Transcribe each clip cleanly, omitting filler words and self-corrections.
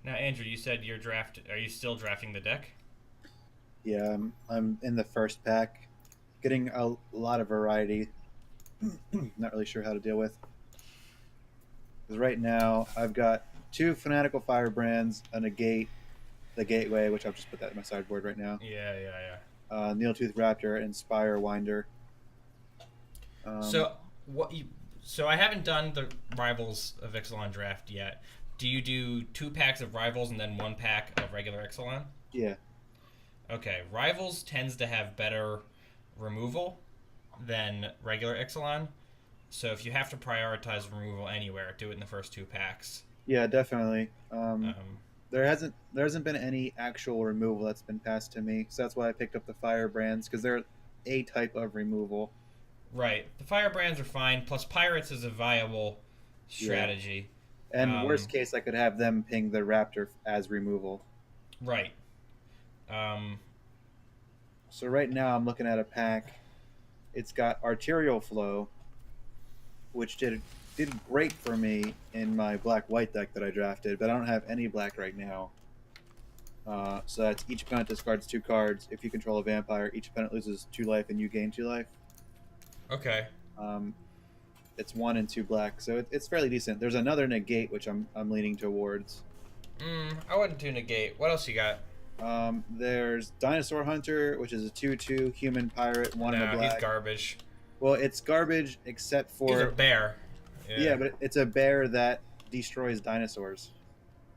Now, Andrew, you said your draft. Are you still drafting the deck? Yeah, I'm in the first pack, getting a lot of variety. Not really sure how to deal with. Because right now I've got two Fanatical Firebrands, a Negate, the Gateway, which I'll just put that in my sideboard right now. Yeah, yeah, yeah. Needletooth Raptor, and Spire Winder. Um, So what you? So I haven't done the Rivals of Ixalan draft yet. Do you do 2 packs of Rivals and then 1 pack of regular Ixalan? yeah, Okay, Rivals tends to have better removal than regular Ixalan. So if you have to prioritize removal anywhere, do it in the first 2 packs. yeah, definitely. Um, There hasn't been any actual removal that's been passed to me, so that's why I picked up the Firebrands because they're a type of removal. right, the Firebrands are fine. Plus, Pirates is a viable Yeah, strategy. and worst Um, case, I could have them ping the Raptor as removal. right. Um, So right now I'm looking at a pack. It's got Arterial Flow, which did great for me in my black white deck that I drafted, but I don't have any black right now. So that's each opponent discards 2 cards. If you control a vampire, each opponent loses 2 life and you gain 2 life. okay. Um, it's 1 and 2 black, so it's fairly decent. There's another negate which I'm leaning towards. I wouldn't do negate. What else you got? There's Dinosaur Hunter, which is a 2/2 human pirate, one in a No, he's black. garbage. Well, it's garbage except He's a for bear. yeah, Yeah. but it's a bear that destroys dinosaurs.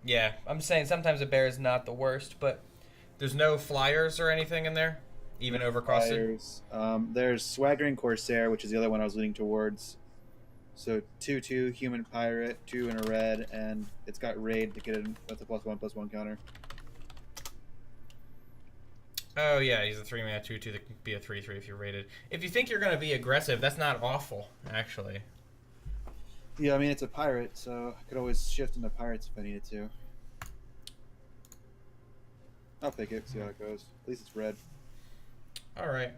Yeah, I'm saying sometimes a bear is not the worst, but there's no flyers or anything in there, No even overcosted. flyers. There's Swaggering Corsair, which is the other one I was leaning towards. So 2/2 human pirate, 2 in a red, and it's got raid to get it with a +1/+1 counter. Oh yeah, he's a 3 mana 2/2 that can be a 3/3 if you're rated. If you think you're gonna be aggressive, that's not awful, actually. Yeah, I mean it's a pirate, so I could always shift into pirates if I needed to. I'll pick it, see how it goes. At least it's red. All right,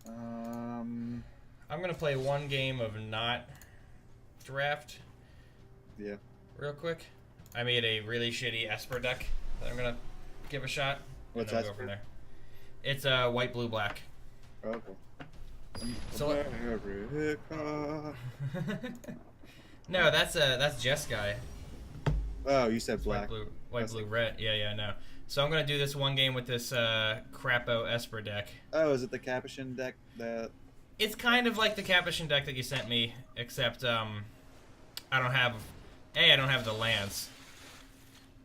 Um, I'm gonna play one game of not draft yeah. real quick. I made a really shitty Esper deck that I'm gonna give a shot, and What's then that? we'll go from there. It's a white, blue, black. Oh, okay. So America. no, that's Jess guy. Oh, you said It's white, black. blue, white, That's blue, like, red. Yeah, yeah, no. So I'm gonna do this one game with this crapo Esper deck. oh, is it the Capuchin deck? The It's kind of like the Capuchin deck that you sent me, except I don't have I don't have the lands,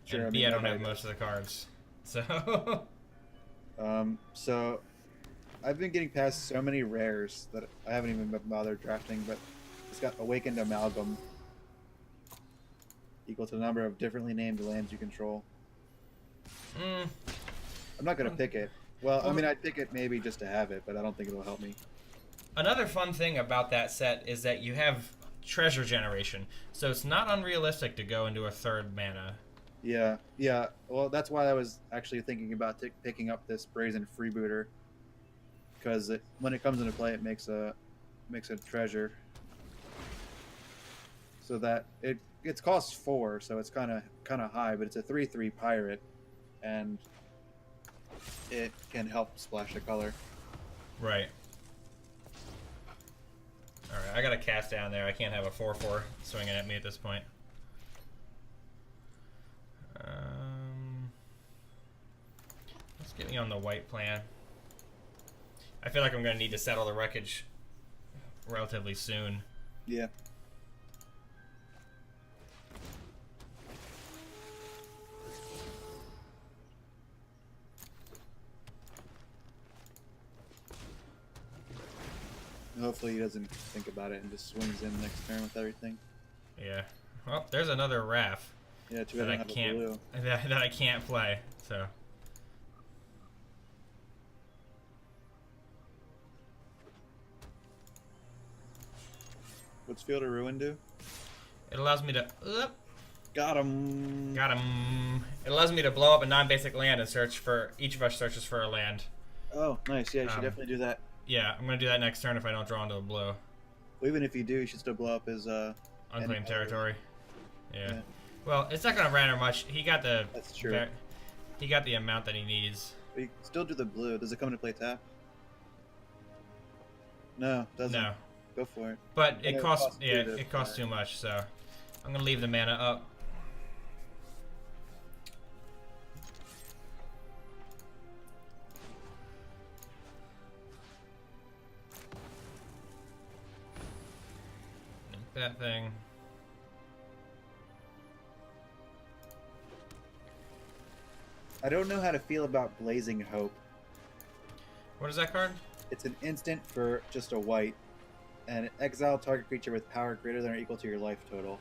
sure. and I B, mean I don't nobody have most does. of the cards. So So I've been getting past so many rares that I haven't even been bothered drafting. But it's got Awakened Amalgam, equal to the number of differently named lands you control. mm, I'm not gonna pick it. Well, I well, mean, I'd pick it maybe just to have it, but I don't think it'll help me. another fun thing about that set is that you have treasure generation, so it's not unrealistic to go into a third mana. Yeah, yeah. Well, that's why I was actually thinking about picking up this Brazen Freebooter, because when it comes into play, it makes a treasure. So that it's cost 4, so it's kind of high, but it's a 3/3 pirate, and it can help splash a color. Right. All right, I got to cast down there. I can't have a 4/4 swinging at me at this point. Let's get me on the white plan. I feel like I'm going to need to settle the wreckage relatively soon. Yeah. Hopefully he doesn't think about it and just swings in next turn with everything. Yeah. Well, there's another RAF Yeah, too that bad I I don't have a can't blue. that I can't play. So What's Field of Ruin do? it allows me to Got him. got him. It allows me to blow up a non-basic land and search for each of us searches for a land. Oh, nice. Yeah, you should Um, definitely do that. Yeah, I'm gonna do that next turn if I don't draw into a blue. Well, even if you do, you should still blow up his Unclaimed any color. territory. Yeah. Yeah. Well, it's not gonna render much. He got the. That's true. He got the amount that he needs. But you can still do the blue. Does it come into play tap? No, doesn't. No, Go for it. but it it costs. costs Yeah, 2 to it costs fire. too much. So I'm gonna leave the mana up. That thing. I don't know how to feel about Blazing Hope. What is that card? It's an instant for just a white, and exile target creature with power greater than or equal to your life total.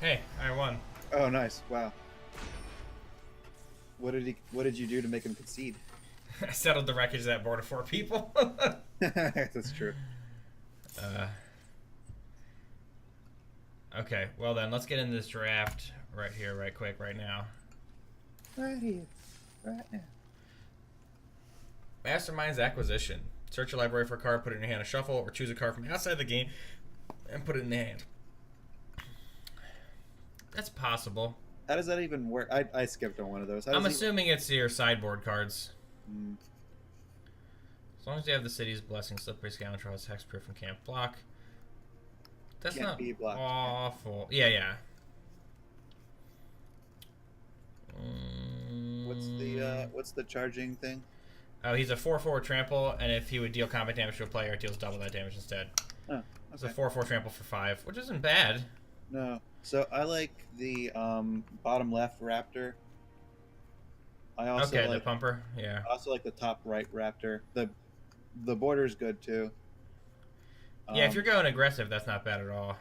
Hey, I won. Oh, nice! Wow. What did you do to make him concede? I settled the wreckage of that board of 4 people. That's true. Okay, well then, let's get into this draft right here, right quick, right now. Right here, right now. Mastermind's Acquisition. Search your library for a card, put it in your hand, and shuffle, or choose a card from outside the game and put it in the hand. That's possible. How does that even work? I skipped on one of those. I'm assuming it's your sideboard cards. Mm. As long as you have the City's Blessing, Slippery Scoundrel, has hexproof and can't block. That's Can't not be blocked. awful. Yeah. What's the charging thing? Oh, he's a 4/4 trample, and if he would deal combat damage to a player, it deals double that damage instead. Oh, okay. It's a 4/4 trample for 5, which isn't bad. No. So I like the bottom left raptor. I also Okay, like the pumper. Yeah. I also like the top right raptor. The border's good too. Yeah, if you're going aggressive, that's not bad at all.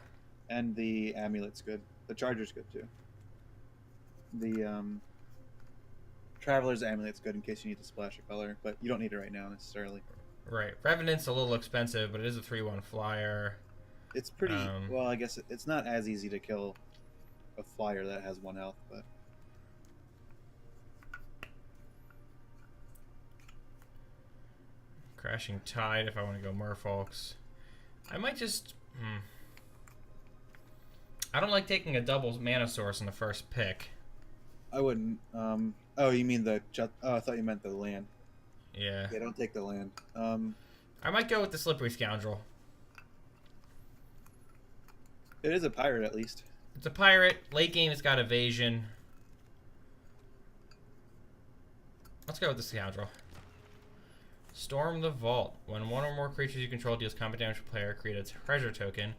And the amulet's good. The charger's good too. The traveler's amulet's good in case you need to splash a color, but you don't need it right now necessarily. Right. Revenant's a little expensive, but it is a 3/1 flyer. It's pretty well. I guess it's not as easy to kill a flyer that has 1 health, but Crashing Tide if I want to go Merfolks. I might just... I don't like taking a double mana source in the first pick. I wouldn't. Oh, you mean the? Oh, I thought you meant the land. Yeah. Yeah, don't take the land. I might go with the Slippery Scoundrel. It is a pirate at least. It's a pirate. Late game, it's got evasion. Let's go with the Scoundrel. Storm the Vault. When one or more creatures you control deals combat damage to a player, create a treasure token.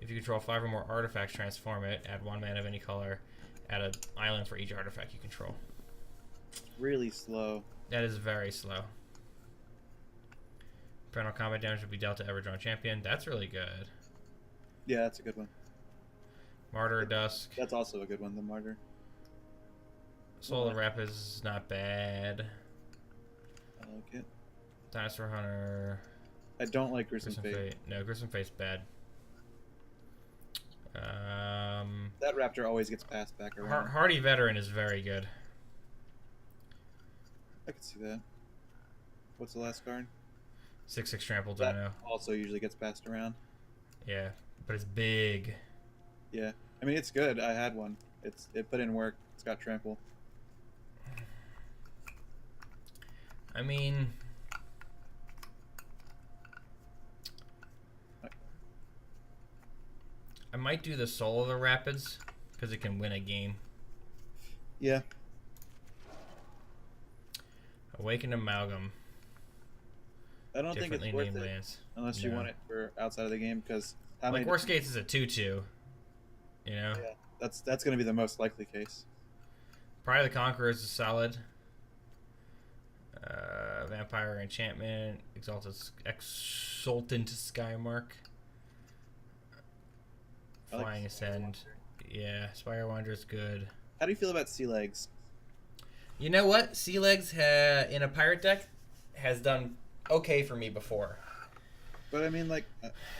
If you control 5 or more artifacts, transform it. Add 1 mana of any color. Add an island for each artifact you control. Really slow. That is very slow. Final combat damage will be dealt to ever drawn champion. That's really good. Yeah, that's a good one. Martyr Dusk. That's also a good one. The martyr. Soul of Rep is not bad. I like it. Dinosaur Hunter. I don't like Grissom Fate. No, Grissom Fate's bad. That raptor always gets passed back around. Hardy Veteran is very good. I can see that. What's the last card? 6/6 trample That Dino. also usually gets passed around. Yeah, but it's big. Yeah, I mean it's good. I had one. It put in work. It's got trample. I mean, I might do the Soul of the Rapids because it can win a game. Yeah. Awakened Amalgam. I don't think it's Differently worth named it lands. unless you No. want it for outside of the game because how Like many? worst case is a 2/2. You know. Yeah, that's going to be the most likely case. Pride of the Conqueror is solid. Vampire Enchantment, Exultant Skymark, I like Flying Ascend. Yeah, Spire Wanderer is good. How do you feel about Sea Legs? You know what? Sea Legs in a pirate deck has done okay for me before. But I mean, like,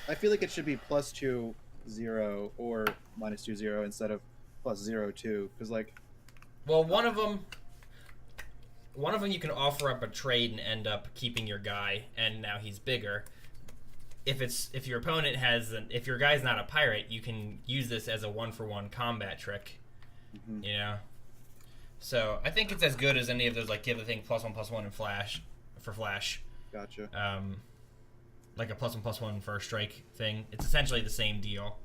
I feel like it should be +2/0 or -2/0 instead of +0/2 because, like, Well, one of them you can offer up a trade and end up keeping your guy, and now he's bigger. if your opponent has if your guy's not a pirate, you can use this as a 1-for-1 combat trick. Mm-hmm. You know. So I think it's as good as any of those, like give the thing +1/+1 in flash for flash. Gotcha. Like a +1/+1 first strike thing. It's essentially the same deal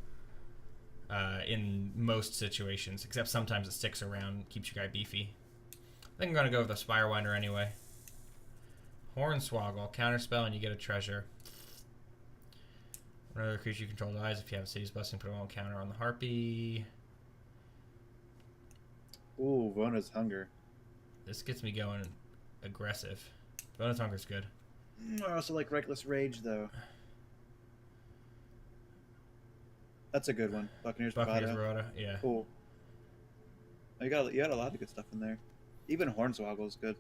in most situations, except sometimes it sticks around, keeps your guy beefy. I think I'm gonna go with the Spirewinder anyway. Hornswoggle, counterspell, and you get a treasure. Another creature you control dies. If you have a City's Blessing, put a 1 counter on the Harpy. Ooh, Vona's Hunger. This gets me going aggressive. Vona's Hunger's good. I also like Reckless Rage, though. That's a good one. Buccaneers Barada, yeah. Cool. You got a lot of good stuff in there. Even Hornswoggle is good.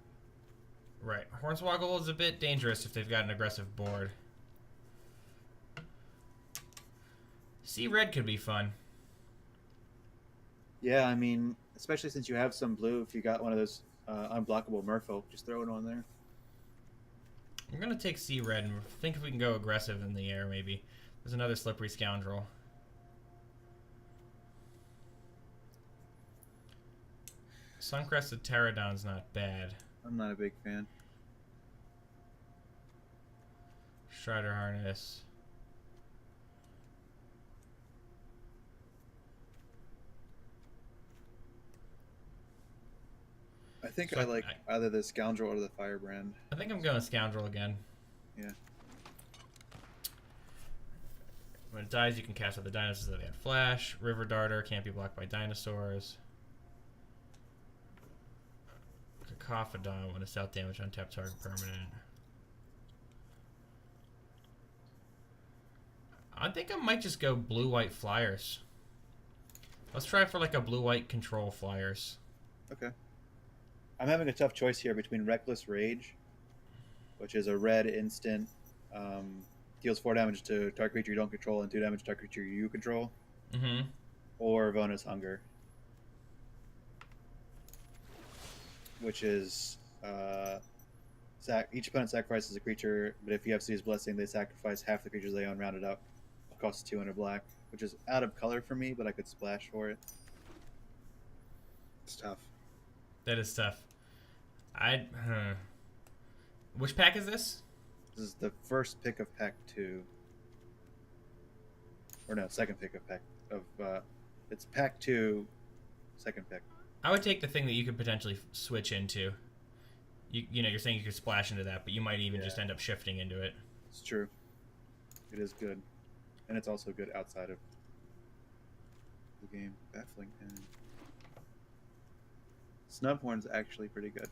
Right. Hornswoggle is a bit dangerous if they've got an aggressive board. Sea Red could be fun. Yeah, I mean, especially since you have some blue, if you got one of those unblockable Merfolk, just throw it on there. I'm going to take Sea Red and think if we can go aggressive in the air, maybe. There's another Slippery Scoundrel. Suncrested Pterodon's not bad. I'm not a big fan. Strider Harness. I think So I like either the Scoundrel or the Firebrand. I think I'm going Scoundrel again. Yeah. When it dies, you can cast out the dinosaurs that they had flash. River Darter can't be blocked by dinosaurs. Cacophodon when it's out damage on tap target permanent. I think I might just go blue-white flyers. Let's try for like a blue-white control flyers. Okay. I'm having a tough choice here between Reckless Rage, which is a red instant, deals 4 damage to target creature you don't control and 2 damage to target creature you control, or Vona's Hunger, which is each opponent sacrifices a creature, but if you have City's Blessing, they sacrifice half the creatures they own rounded up. It costs 200 black, which is out of color for me, but I could splash for it. It's tough. That is tough. Which pack is this? This is the first pick of pack 2. Or no, second pick of pack of it's pack 2, second pick. I would take the thing that you could potentially switch into. You know, you're saying you could splash into that, but you might even just end up shifting into it. It's true. It is good. And it's also good outside of the game. Baffling Pen. Snubhorn's actually pretty good.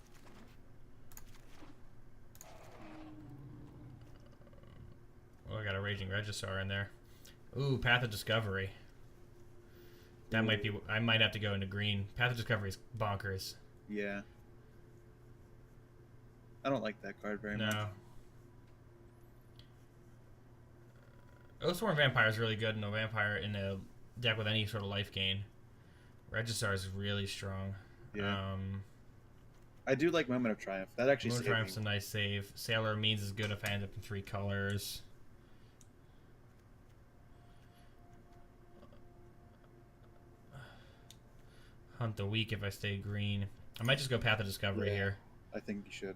Oh, I got a Raging Regisaur in there. Ooh, Path of Discovery. That might be... I might have to go into green. Path of Discovery is bonkers. Yeah. I don't like that card very much. No. Oathsworn Vampire is really good in a vampire in a deck with any sort of life gain. Regisaur is really strong. Yeah. I do like Moment of Triumph. That actually Moment of saved Triumph's me. a nice save. Sailor Means is good if I end up in 3 colors. Hunt the Weak if I stay green. I might just go Path of Discovery here. I think you should.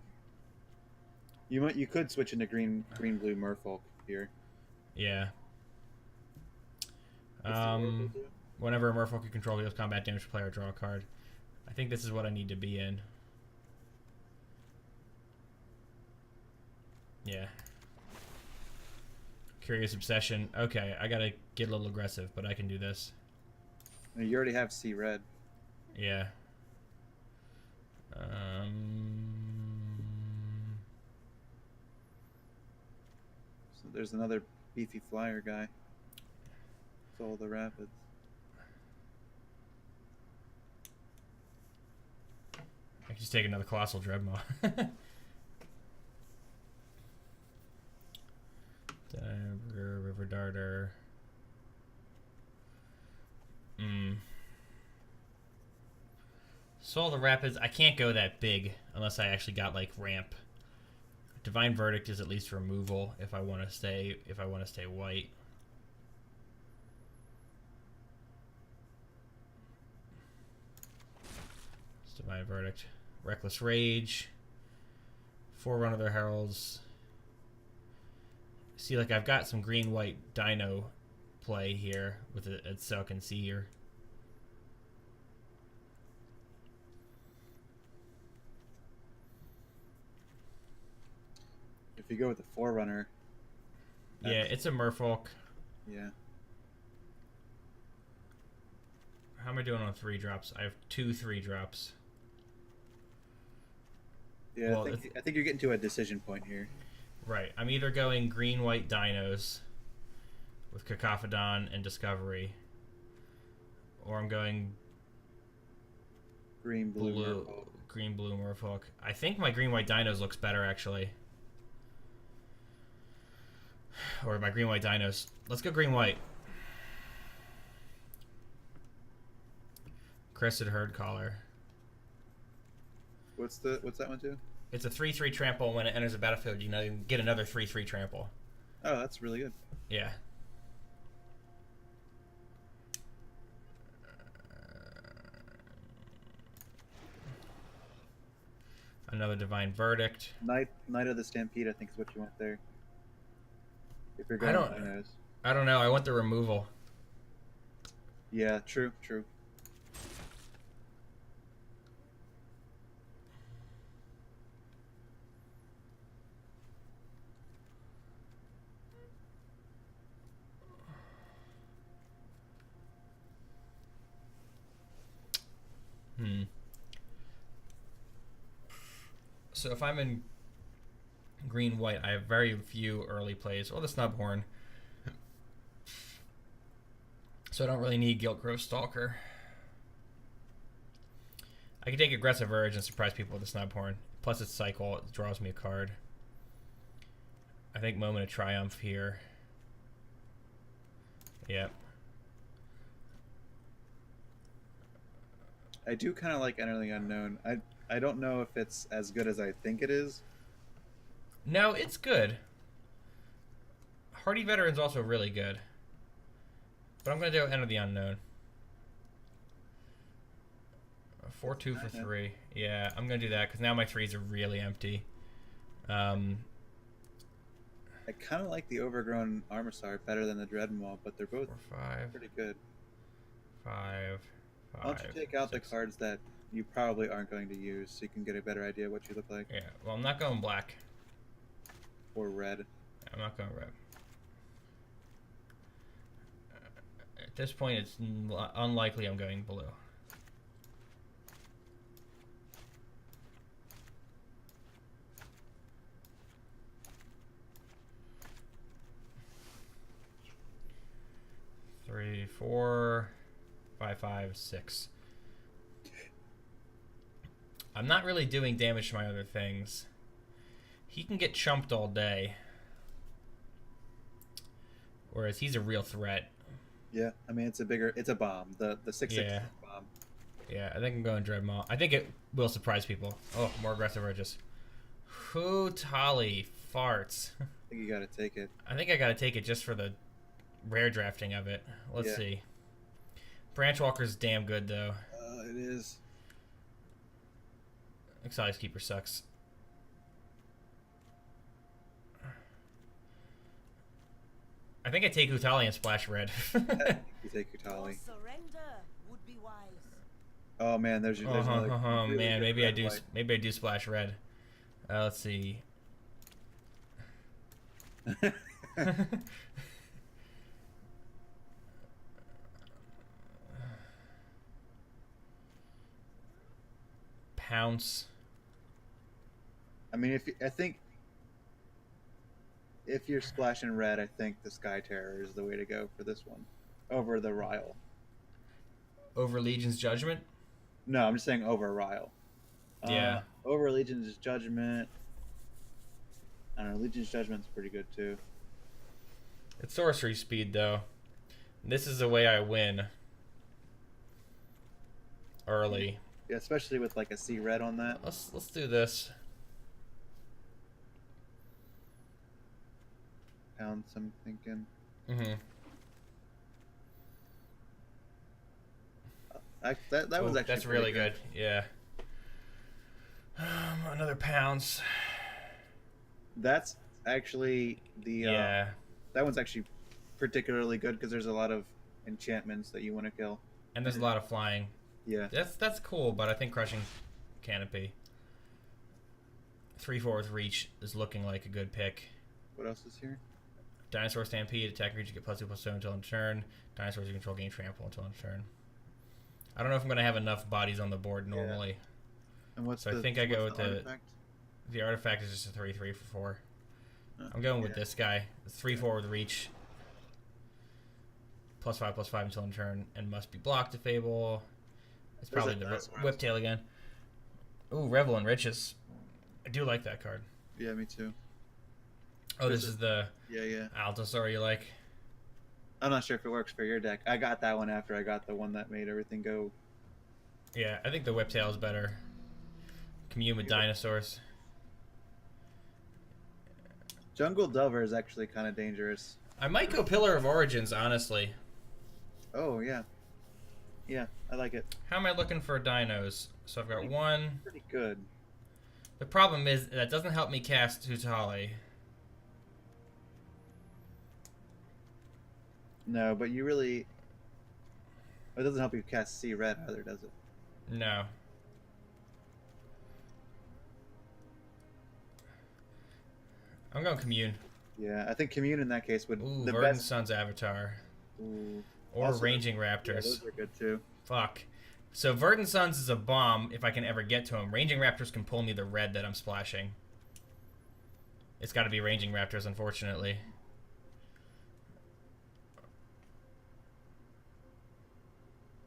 You could switch into green blue Merfolk here. Yeah. What's the Merfolk do? Whenever a Merfolk you control deals combat damage to player, draw a card. I think this is what I need to be in. Yeah. Curious Obsession. Okay, I gotta get a little aggressive, but I can do this. You already have Sea Red. Yeah. So there's another beefy flyer guy. Soul the Rapids. I can just take another Colossal Dreadmaw. River Darter. Soul the Rapids. I can't go that big unless I actually got like ramp. Divine Verdict is at least removal if I want to stay white. It's Divine Verdict. Reckless Rage. Forerun of their Heralds. See, like, I've got some green-white dino play here with a Selkin Seer. If you go with the Forerunner... Yeah, it's a Merfolk. Yeah. How am I doing on 3-drops? I have 2 3-drops. Yeah, well, I think you're getting to a decision point here. Right. I'm either going green-white dinos with Cacophodon and Discovery, or I'm going green-blue Merfolk. I think my green-white dinos looks better, actually. Or my green-white dinos. Let's go green-white. Crested Herd Collar. What's that one too? It's a 3/3 trample. When it enters the battlefield, you get another 3/3 trample. Oh, that's really good. Yeah. Another Divine Verdict. Knight of the Stampede, I think is what you want there. If you're going dinos. I don't know. I want the removal. Yeah, true. So if I'm in green-white, I have very few early plays. Well, the Snubhorn. So I don't really need Giltgrove Stalker. I can take Aggressive Urge and surprise people with the Snubhorn. Plus its cycle, it draws me a card. I think Moment of Triumph here. Yep. I do kind of like Enter the Unknown. I don't know if it's as good as I think it is. No, it's good. Hardy Veteran's also really good. But I'm going to do Enter the Unknown. 4-2 for 3. Yeah, I'm going to do that because now my 3s are really empty. I kind of like the Overgrown Armorsar better than the Dreadmaw, but they're both 4, 5, pretty good. 5. Why don't you take out 6. The cards that you probably aren't going to use so you can get a better idea of what you look like? Yeah, well, I'm not going black. Or red. I'm not going red. At this point, it's unlikely I'm going blue. Three, 4, 5, 5, 6. I'm not really doing damage to my other things. He can get chumped all day. Whereas he's a real threat. Yeah, I mean it's a bomb. The 6/6 is a bomb. Yeah, I think I'm going Dreadmaw. I think it will surprise people. Oh, more aggressive urges. Who Tali farts. I think you gotta take it. I think I gotta take it just for the rare drafting of it. Let's see. Branchwalker's damn good though. It is. Exil's Keeper sucks. I think I take Utali and splash red. You take Utali. Oh man, there's another. Really man, maybe I do splash red. Let's see. Pounce. I mean, I think if you're splashing red, I think the Sky Terror is the way to go for this one, over the Ryle. Over Legion's Judgment? No, I'm just saying over Ryle. Yeah. Over Legion's Judgment. I don't know. Legion's Judgment's pretty good too. It's sorcery speed though. This is the way I win. Early. Yeah, especially with like a C red on that. Let's do this. pounds, I'm thinking. Mm-hmm. That was Ooh, actually that's pretty really good. Yeah. Another pounds. That's actually the Yeah. that one's actually particularly good because there's a lot of enchantments that you want to kill. And there's a lot of flying. Yeah. That's cool, but I think crushing canopy. 3/4 with reach is looking like a good pick. What else is here? Dinosaur Stampede, attack creature get +2/+2 until end of turn. Dinosaurs you control gain trample until end of turn. I don't know if I'm gonna have enough bodies on the board normally. Yeah. And what's So the, I think I go with artifact? the artifact is just a 3/3 for 4. Oh, I'm going with yeah. this guy. It's 3/4 with reach. +5/+5 until end of turn, and must be blocked to Fable. It's There's probably that the dinosaur. Whiptail again. Ooh, Revel and Riches. I do like that card. Yeah, me too. Oh, this is the Yeah. Allosaur you like? I'm not sure if it works for your deck. I got that one after I got the one that made everything go. Yeah, I think the Whiptail is better. Commune with dinosaurs. Jungle Delver is actually kind of dangerous. I might go Pillar of Origins, honestly. Oh, yeah. Yeah, I like it. How am I looking for dinos? So I've got one. Pretty good. The problem is that doesn't help me cast Hutali. No, but you really... It doesn't help you cast Sea Red either, does it? No. I'm going Commune. Yeah, I think Commune in that case would... Ooh, the Verdant best... Sun's Avatar. Ooh. Or Also, Ranging Yeah, Raptors. those are good too. Fuck. So Verdant Suns is a bomb if I can ever get to him. Ranging Raptors can pull me the red that I'm splashing. It's got to be Ranging Raptors, unfortunately.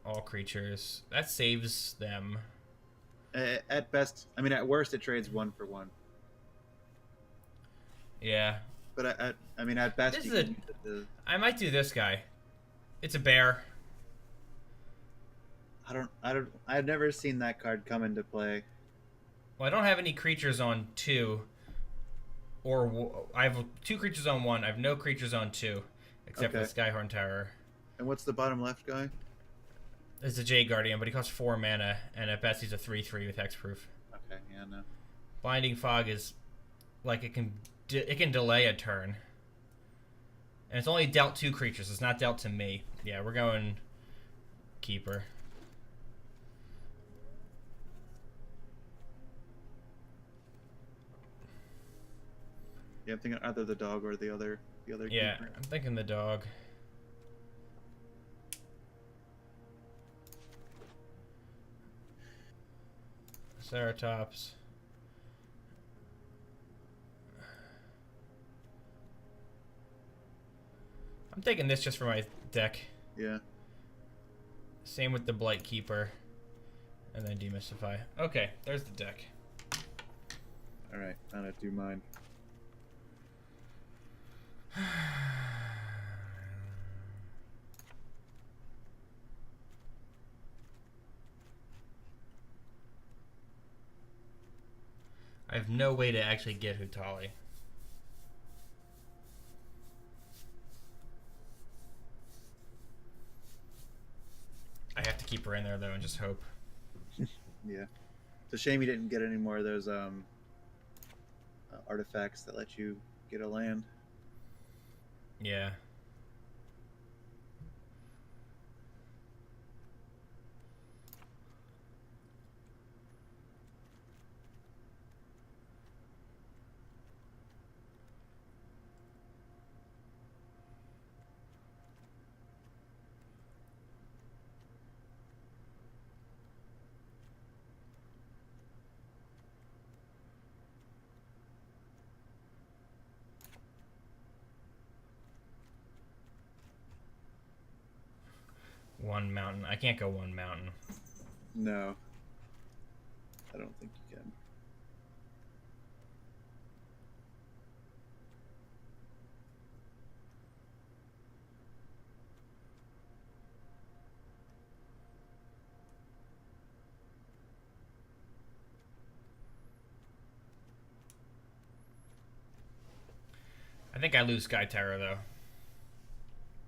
All creatures. That saves them. At best, I mean, at worst, it trades 1 for 1. Yeah. But I mean, at best, This you is can use it to... I might do this guy. It's a bear. I've never seen that card come into play. Well, I don't have any creatures on 2. I have 2 creatures on 1. I have no creatures on 2. Except for the Skyhorn Tower. And what's the bottom left guy? It's a Jade Guardian, but he costs 4 mana, and at best he's a 3/3 with hexproof. Okay, yeah, no. Blinding Fog is like it can delay a turn, and it's only dealt 2 creatures. It's not dealt to me. Yeah, we're going Keeper. Yeah, I'm thinking either the dog or the other Yeah, keeper. I'm thinking the dog. Ceratops. I'm taking this just for my deck. Yeah. Same with the Blight Keeper. And then Demystify. Okay, there's the deck. Alright, I'm gonna do mine. I have no way to actually get Hutali. I have to keep her in there though and just hope. Yeah. It's a shame you didn't get any more of those artifacts that let you get a land. Yeah. One mountain. I can't go one mountain. No. I don't think you can. I think I lose Sky Terror though.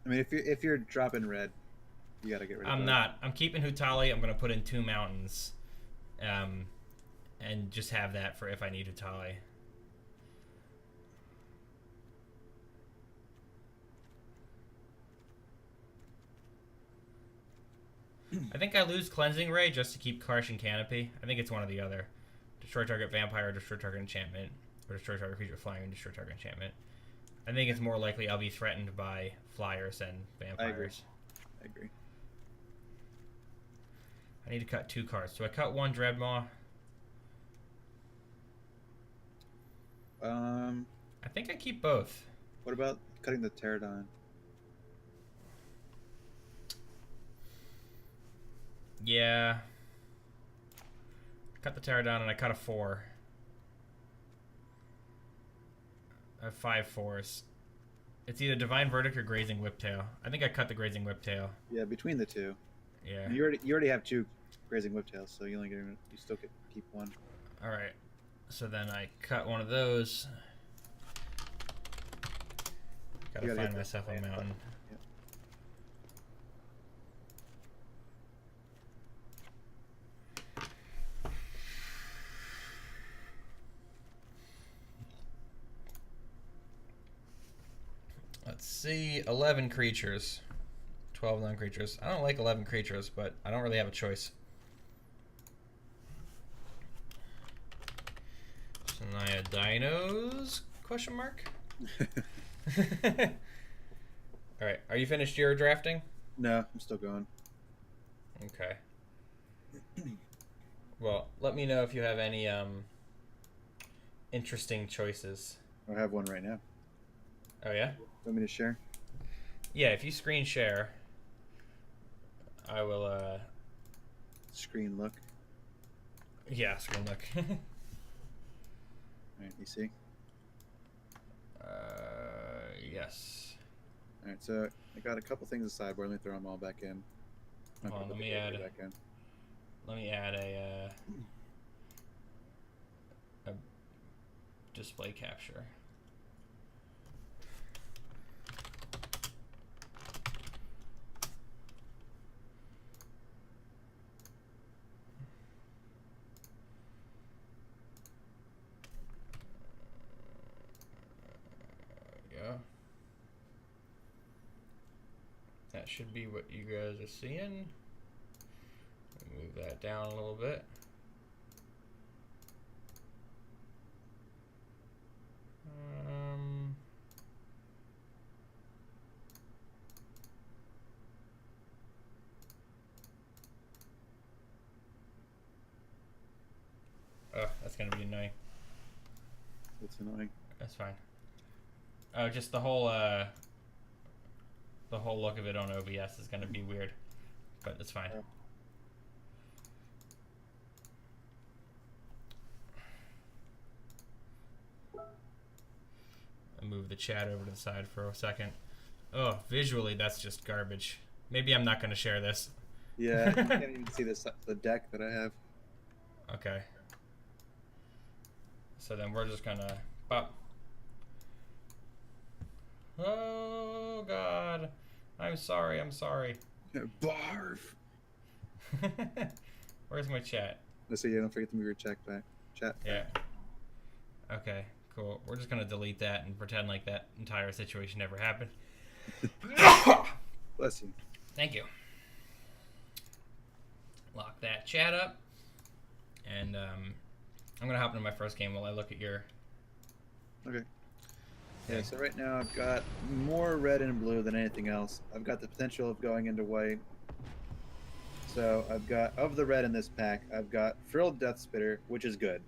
I mean, if you're dropping red, you gotta get rid of I'm both. not. I'm keeping Hutali. I'm gonna put in 2 mountains, and just have that for if I need Hutali. I think I lose Cleansing Ray just to keep Karsh and Canopy. I think it's one or the other. Destroy target vampire, destroy target enchantment, or destroy target creature flying and destroy target enchantment. I think it's more likely I'll be threatened by flyers than vampires. I agree. I need to cut 2 cards. Do I cut 1 Dreadmaw? I think I keep both. What about cutting the Pterodon? Yeah. Cut the Pterodon and I cut a 4. I have 5 4s. It's either Divine Verdict or Grazing Whiptail. I think I cut the Grazing Whiptail. Yeah, between the two. Yeah. And you already have 2 Grazing Whiptails, so you still get keep 1. All right. So then I cut one of those. Gotta find myself a mountain. Yep. Let's see. 11 creatures. 12 non-creatures. I don't like 11 creatures, but I don't really have a choice. Shania Dinos? Question mark? Alright, are you finished your drafting? No, I'm still going. Okay. Well, let me know if you have any interesting choices. I have one right now. Oh yeah? Want me to share? Yeah, if you screen share, I will Screen look. yeah, screen look. Alright, you see? Yes. Alright, so I got a couple things aside, but let me throw them all back in. Hold on, let me add a display capture. Yeah. That should be what you guys are seeing. Move that down a little bit. Oh, that's gonna be annoying. It's annoying. That's fine. Oh, just the whole look of it on OBS is gonna be weird, but it's fine. Oh. I'll move the chat over to the side for a second. Oh, visually that's just garbage. Maybe I'm not gonna share this. Yeah, you can't even see the deck that I have. Okay. So then we're just gonna pop. Oh God, I'm sorry. Barf. Where's my chat? Let's see, don't forget to move your chat back. Yeah. Okay, cool. We're just gonna delete that and pretend like that entire situation never happened. Bless you. Thank you. Lock that chat up. And I'm gonna hop into my first game while I look at your... Okay. Yeah, so right now I've got more red and blue than anything else. I've got the potential of going into white. So I've got, of the red in this pack, I've got Frilled Death Spitter, which is good.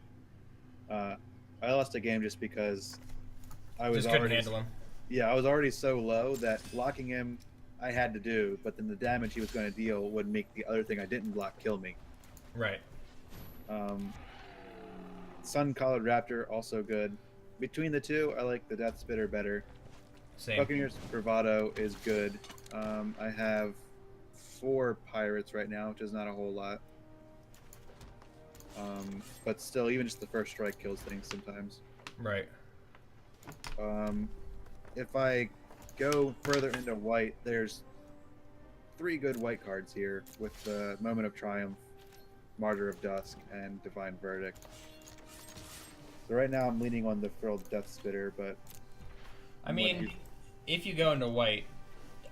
I lost a game just because I was just couldn't handle him. Yeah, I was already so low that blocking him I had to do, but then the damage he was going to deal would make the other thing I didn't block kill me. Right. Sun-Collared Raptor, also good. Between the two, I like the Death Spitter better. Same. Buccaneer's Bravado is good. I have 4 Pirates right now, which is not a whole lot. But still, even just the first strike kills things sometimes. Right. if I go further into white, there's 3 good white cards here with the Moment of Triumph, Martyr of Dusk, and Divine Verdict. So right now I'm leaning on the Frilled Death Spitter, but I mean, if you go into white,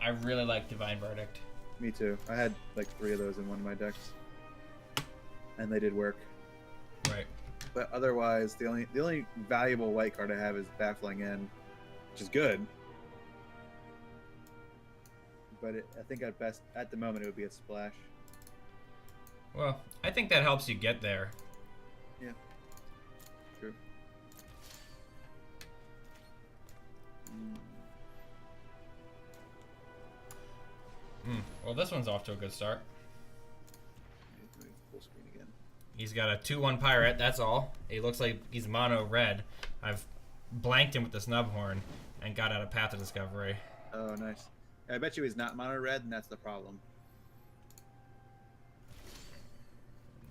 I really like Divine Verdict. Me too. I had like 3 of those in one of my decks, and they did work. Right. But otherwise, the only valuable white card I have is Baffling End, which is good. But I think at best, at the moment, it would be a splash. Well, I think that helps you get there. Yeah. True. Well, this one's off to a good start. Full screen again. He's got a 2/1 pirate, that's all. He looks like he's mono red. I've blanked him with the Snubhorn and got out of Path of Discovery. Oh, nice. I bet you he's not mono red, and that's the problem.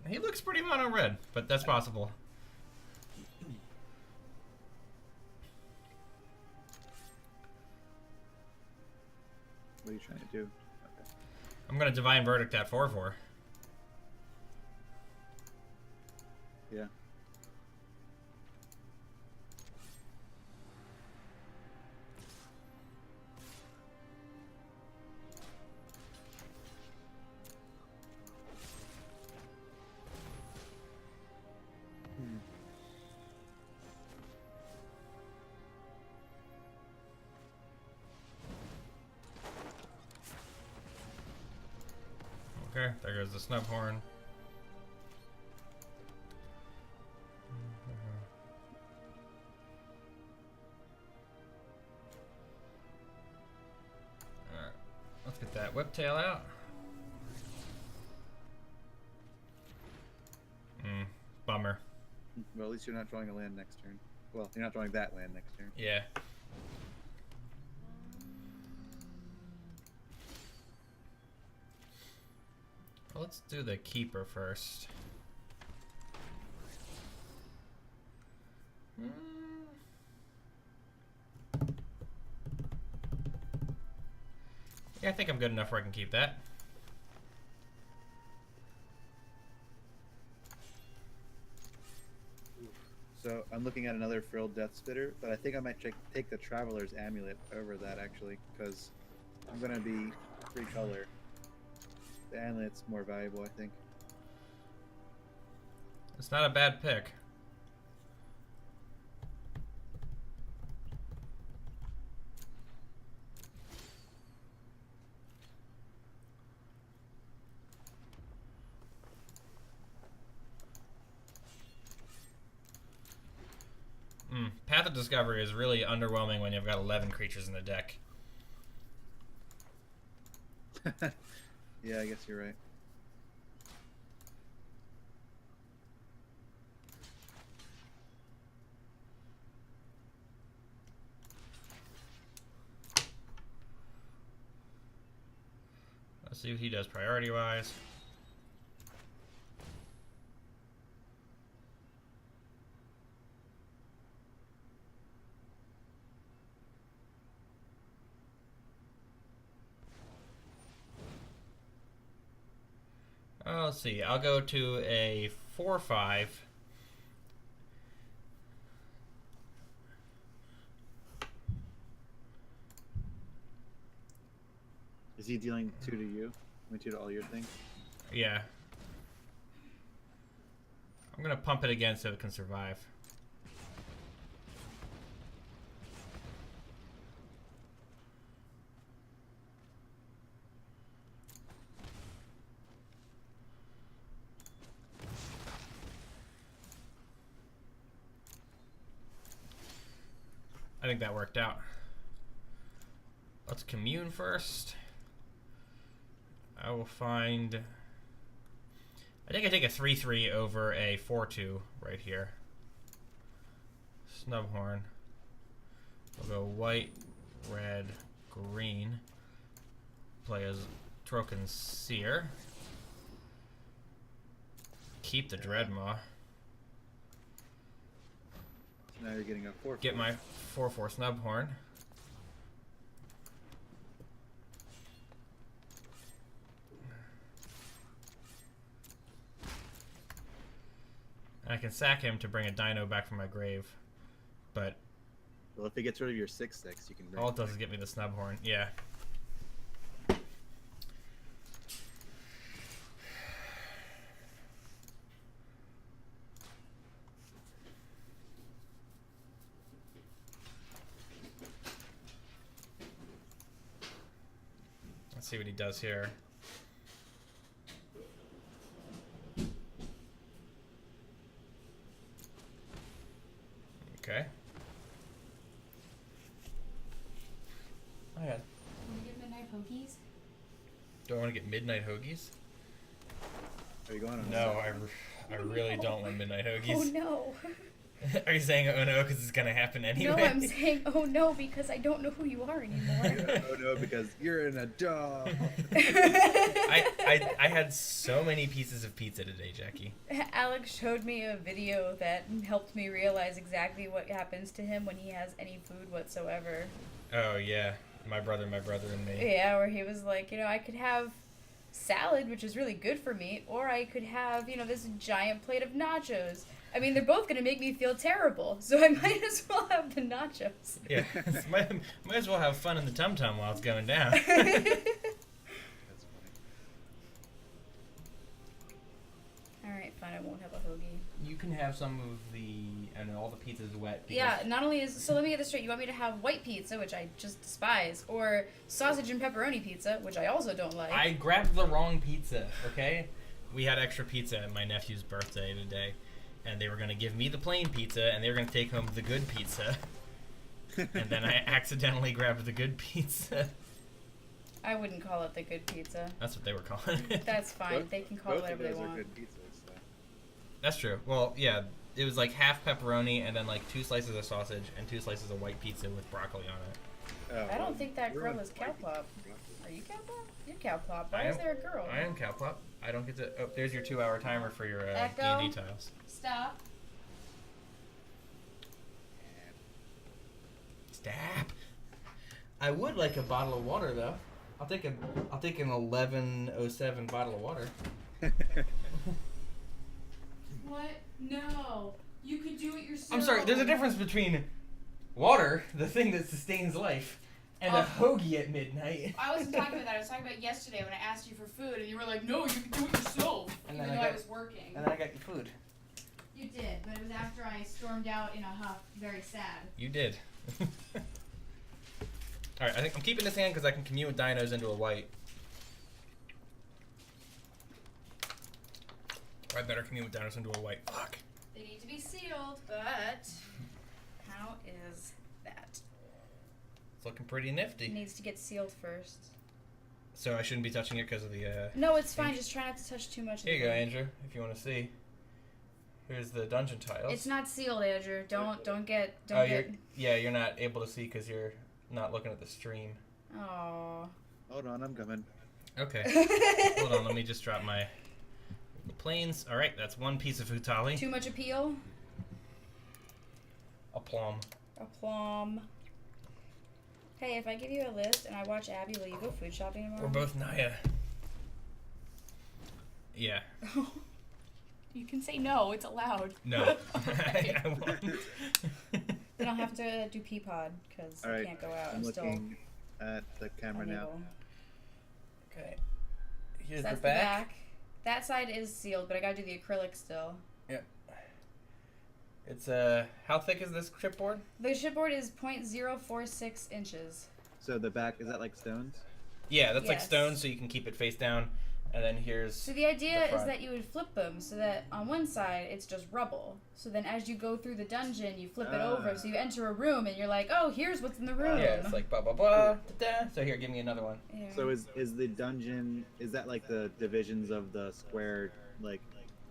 He looks pretty mono red, but that's possible. What are you trying to do? Okay. I'm gonna Divine Verdict that 4/4. Yeah. Okay, there goes the Snubhorn. Alright, let's get that Whiptail out. Bummer. Well, at least you're not drawing a land next turn. Well, you're not drawing that land next turn. Yeah. Well, let's do the Keeper first. Yeah, I think I'm good enough where I can keep that. So I'm looking at another Frilled Death Spitter, but I think I might take the Traveler's Amulet over that, actually, because I'm going to be 3 color. The amulet's more valuable, I think. It's not a bad pick. Path of Discovery is really underwhelming when you've got 11 creatures in the deck. Yeah, I guess you're right. Let's see what he does priority-wise. Let's see. I'll go to a 4/5. Is he dealing 2 to you? I mean, 2 to all your things? Yeah. I'm gonna pump it again so it can survive. I think that worked out. Let's commune first. I will find... I think I take a 3/3 over a 4/2 right here. Snubhorn. We'll go white, red, green. Play as Trocan Seer. Keep the Dreadmaw. So now you're getting a 4/4. Get my 4/4 Snubhorn. And I can sack him to bring a dino back from my grave. But Well, if he gets rid of your 6/6, you can. Bring all it does is get me the snub horn. Yeah. Let's see what he does here. Okay. Oh yeah. Want to get midnight hoagies? Do I want to get midnight hoagies? Are you going on? No, I really don't want midnight hoagies. Oh no. Are you saying oh no because it's gonna happen anyway? No, I'm saying oh no because I don't know who you are anymore. Oh no, because you're in a dog. I had so many pieces of pizza today, Jackie. Alex showed me a video that helped me realize exactly what happens to him when he has any food whatsoever. Oh yeah, my brother and me. Yeah, where he was like, I could have salad, which is really good for me, or I could have, this giant plate of nachos. I mean, they're both going to make me feel terrible, so I might as well have the nachos. Yeah, might as well have fun in the tum-tum while it's going down. That's funny. Alright, fine, I won't have a hoagie. You can have some of and all the pizza's wet. Yeah, not only so let me get this straight, you want me to have white pizza, which I just despise, or sausage and pepperoni pizza, which I also don't like. I grabbed the wrong pizza, okay? We had extra pizza at my nephew's birthday today, and they were going to give me the plain pizza, and they were going to take home the good pizza. And then I accidentally grabbed the good pizza. I wouldn't call it the good pizza. That's what they were calling it. That's fine, they can call it whatever they Both of those want. are good pizzas, so. That's true. Well, yeah, it was like half pepperoni and then like 2 slices of sausage and 2 slices of white pizza with broccoli on it. Oh, I don't think that you're girl on is white Cowplop. pizza. Are you Cowplop? You're Cowplop. Why I is am- there a girl? I am Cowplop. I don't get to... Oh, there's your 2-hour timer for your Echo? D&D tiles. Stop. Stop. I would like a bottle of water though. I'll take an 1107 bottle of water. What? No. You could do it yourself. I'm sorry. There's a difference between water, the thing that sustains life, and a hoagie at midnight. I wasn't talking about that. I was talking about yesterday when I asked you for food, and you were like, "No, you can do it yourself." And Even then though I I got- was working. And then I got your food. You did, but it was after I stormed out in a huff, very sad. You did. All right. I think I'm keeping this hand because I can commute with dinos into a white. I better commute with dinos into a white. Fuck. They need to be sealed, but how is that? It's looking pretty It nifty. needs to get sealed first. So I shouldn't be touching it because of the. No, it's fine. Just try not to touch too much. of Here you the go, thing. Andrew. If you want to see. Here's the dungeon tiles. It's not sealed, Andrew. Don't get. You're not able to see because you're not looking at the stream. Aww. Hold on, I'm coming. Okay. Hold on, let me just drop my planes. All right, that's one piece of futali. Too much appeal. A plum. A plum. Hey, if I give you a list and I watch Abby, will you go food shopping tomorrow? We're both Naya. Yeah. You can say no. It's allowed. No. I won't. Then I'll have to do Peapod because All I right, can't go out. I'm I'm still looking at the camera now. unable. Okay. Here's That's the back. That side is sealed, but I gotta do the acrylic still. It's how thick is this chipboard? The chipboard is 0.046 inches. So the back, is that like stones? Yeah, that's like Yes. stone, so you can keep it face down. And then here's. So the idea The is front. that you would flip them so that on one side it's just rubble. So then as you go through the dungeon, you flip it over. So you enter a room and you're like, oh, here's what's in the room. Yeah, it's like blah blah blah. Da-da. So here, give me another one. Yeah. So is the dungeon, is that like the divisions of the square, like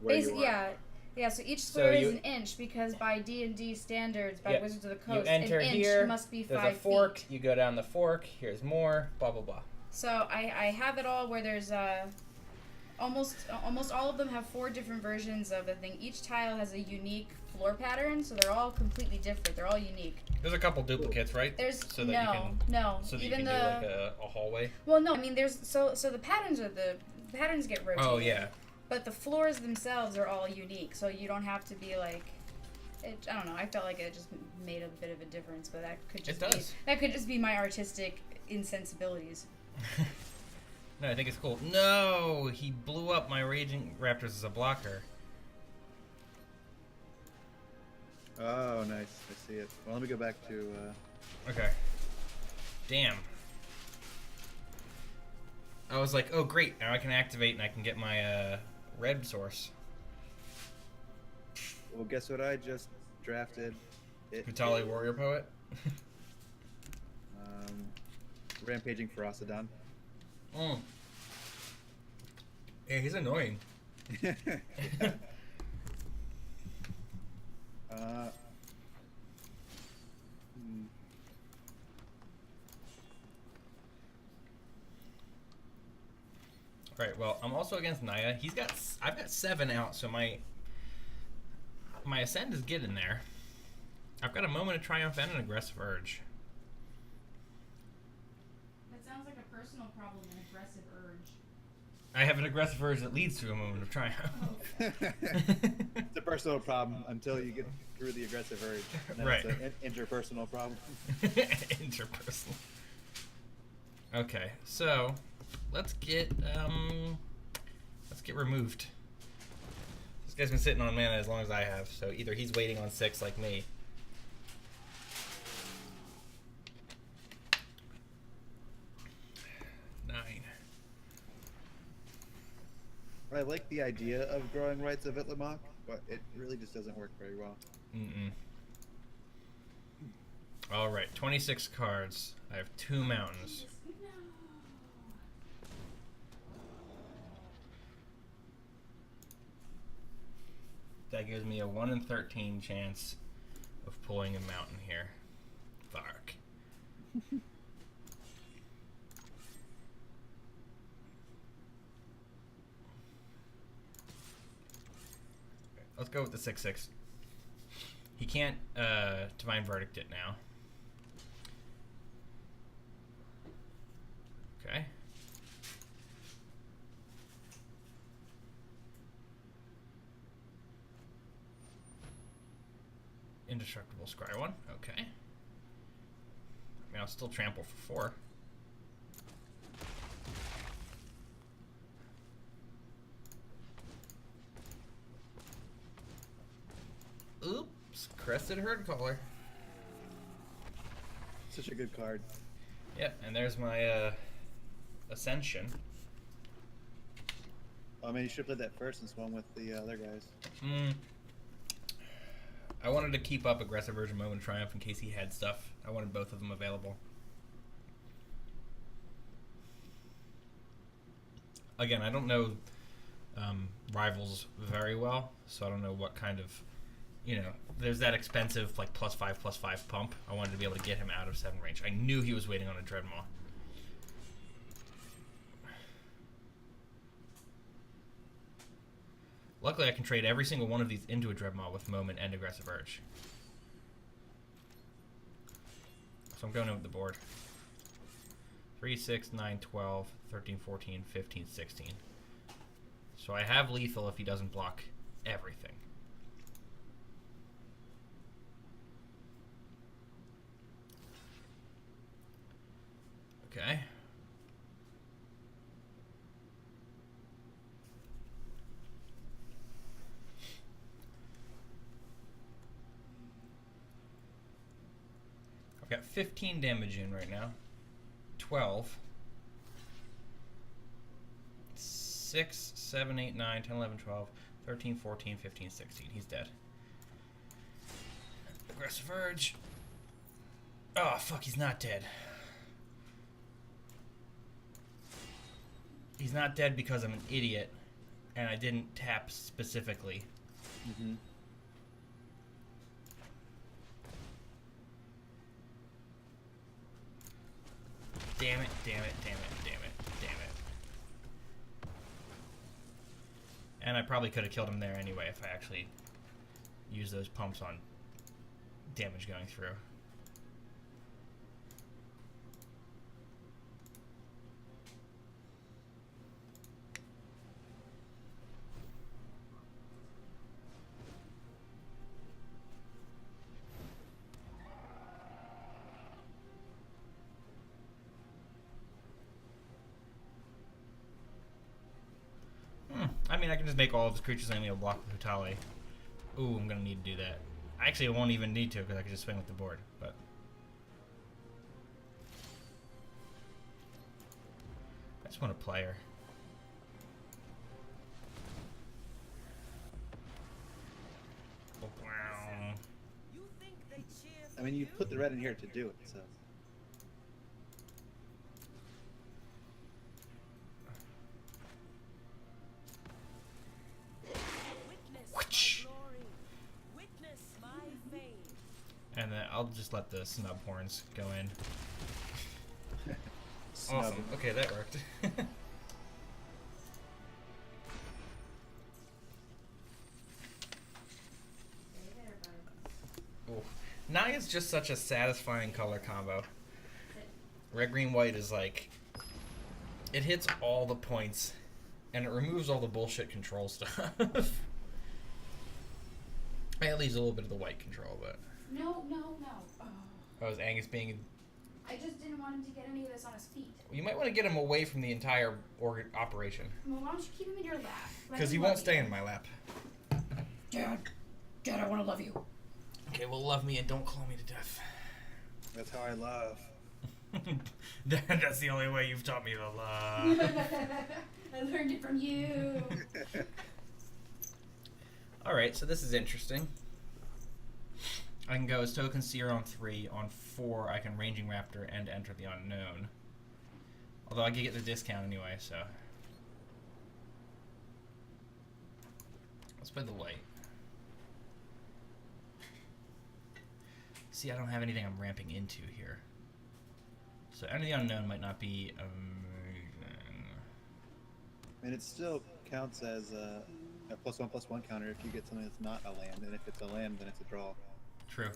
where you are? Yeah, so each square So is you- an inch because by D&D standards, by Yeah. Wizards of the You Coast, enter an inch here. must be There's 5 a fork. feet. You go down the fork. Here's more. Blah blah blah. So I have it all where there's almost all of them have 4 different versions of the thing. Each tile has a unique floor pattern, so they're all completely different. They're all unique. There's a couple duplicates, right? There's So that you can- no. So that Even you the can do like a hallway. well, no. I mean, there's so the patterns are the patterns get rotated. Oh yeah. But the floors themselves are all unique, so you don't have to be like. I don't know. I felt like it just made a bit of a difference, but that could just be my artistic insensibilities. No, I think it's cool. No, he blew up my Raging Raptors as a blocker. Oh, nice. I see it. Well, let me go back to. Okay. Damn. I was like, oh great, now I can activate and I can get my red source. Well, guess what I just drafted? Vitali Warrior Poet. Rampaging Ferocidon. Mm. Yeah, he's annoying. Right. Well, I'm also against Naya. I've got 7 out, so my Ascend is getting there. I've got a Moment of Triumph and an Aggressive Urge. That sounds like a personal problem, an aggressive urge. I have an Aggressive Urge that leads to a Moment of Triumph. It's a personal problem until you get through the aggressive urge. And then Right. It's an interpersonal problem. Interpersonal. Okay, so let's get removed. This guy's been sitting on mana as long as I have, so either he's waiting on 6 like me. I like the idea of growing rights of Itlamok, but it really just doesn't work very well. All right, 26 cards. I have 2 mountains. That gives me a 1 in 13 chance of pulling a mountain here. Fuck. Let's go with the 6/6. He can't Divine Verdict it now. Okay. Indestructible Scry 1. Okay. I mean, I'll still trample for 4. Oops, Crested Herd Caller. Such a good card. Yep, and there's my Ascension. I mean, you should have played that first and swung with the other guys. I wanted to keep up Aggressive Version Moment of Triumph in case he had stuff. I wanted both of them available. Again, I don't know Rivals very well, so I don't know what kind of, there's that expensive like +5/+5 pump. I wanted to be able to get him out of 7 range. I knew he was waiting on a Dreadmaw. Luckily, I can trade every single one of these into a Dreadmaw with Moment and Aggressive Urge. So I'm going over the board. 3, 6, 9, 12, 13, 14, 15, 16. So I have lethal if he doesn't block everything. Okay. I've got 15 damage in right now. 12. 6, 7, 8, 9, 10, 11, 12, 13, 14, 15, 16. He's dead. Aggressive Urge. Oh, fuck, he's not dead. He's not dead because I'm an idiot, and I didn't tap specifically. Mm-hmm. Damn it, damn it, damn it, damn it, damn it. And I probably could have killed him there anyway if I actually used those pumps on damage going through. can just make all of his creatures enemy a block with Hutali. Ooh, I'm gonna need to do that. Actually, I won't even need to because I can just swing with the board. But I just want a player. Wow. I mean, you put the red in here to do it, so. And then I'll just let the snub horns go in. Snub. Awesome. Okay, that worked. Ooh. Naya's just such a satisfying color combo. Red, green, white is like... It hits all the points, and it removes all the bullshit control stuff. It leaves a little bit of the white control, but... No. Oh. Oh, is Angus being... I just didn't want him to get any of this on his feet. You might want to get him away from the entire operation. Well, why don't you keep him in your lap? Let Because him he won't love stay you. in my lap. Dad, I want to love you. Okay, well, love me and don't claw me to death. That's how I love. That's the only way you've taught me to love. I learned it from you. Alright, so this is interesting. I can go as Token Seer on 3. On 4, I can Ranging Raptor and Enter the Unknown. Although I could get the discount anyway, so... Let's play the white. See, I don't have anything I'm ramping into here. So Enter the Unknown might not be amazing. And it still counts as a +1/+1 counter if you get something that's not a land, and if it's a land, then it's a draw. True.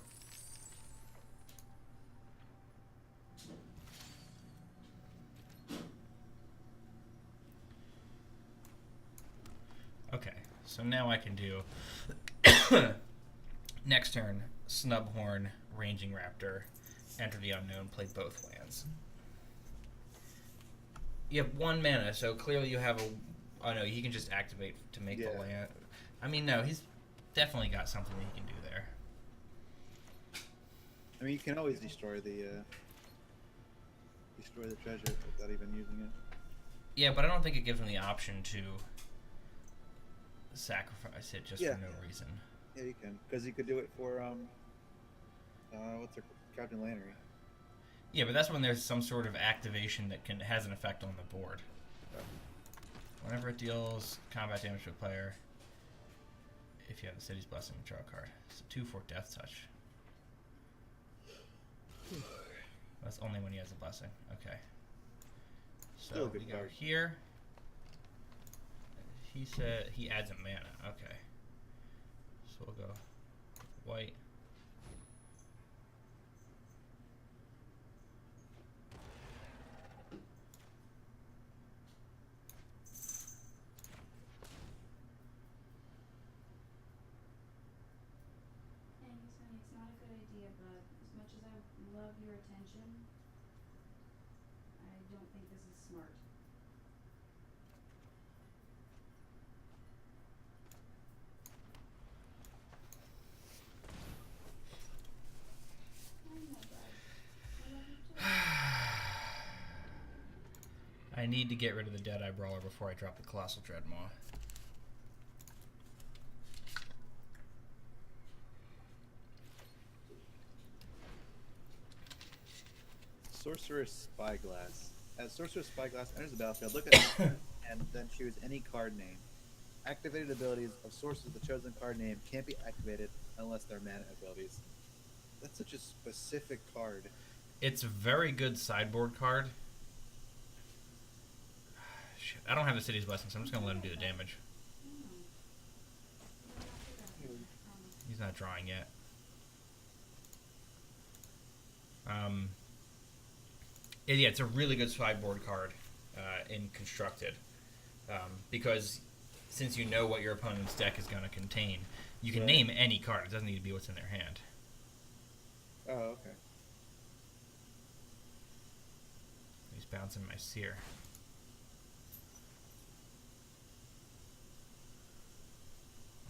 Okay, so now I can do next turn, Snubhorn, Ranging Raptor, Enter the Unknown, play both lands. You have 1 mana, so clearly you have a... Oh no, he can just activate to make the land. I mean, no, he's definitely got something that he can do there. I mean, you can always destroy the treasure without even using it. Yeah, but I don't think it gives him the option to sacrifice it just for no reason. Yeah, you can, because you could do it for what's her Captain Lannery. Yeah, but that's when there's some sort of activation that has an effect on the board. Whenever it deals combat damage to a player, if you have the City's Blessing, draw a card. So 2 for Death Touch. That's only when he has a blessing. Okay. So Still a good we go card. here. He said he adds a mana. Okay. So we'll go white. It's not a good idea, but as much as I love your attention, I don't think this is smart. I know, bud. I love you too. I need to get rid of the Deadeye Brawler before I drop the Colossal Dreadmaw. Sorcerer's Spyglass. As Sorcerer's Spyglass enters the battlefield, look at it and then choose any card name. Activated abilities of sources of the chosen card name can't be activated unless they're mana abilities. That's such a specific card. It's a very good sideboard card. Shit, I don't have the City's Blessing, so I'm just going to let him do the damage. He's not drawing yet. Yeah, it's a really good sideboard card in Constructed. Because since you know what your opponent's deck is going to contain, you can name any card. It doesn't need to be what's in their hand. Oh, okay. He's bouncing my Seer.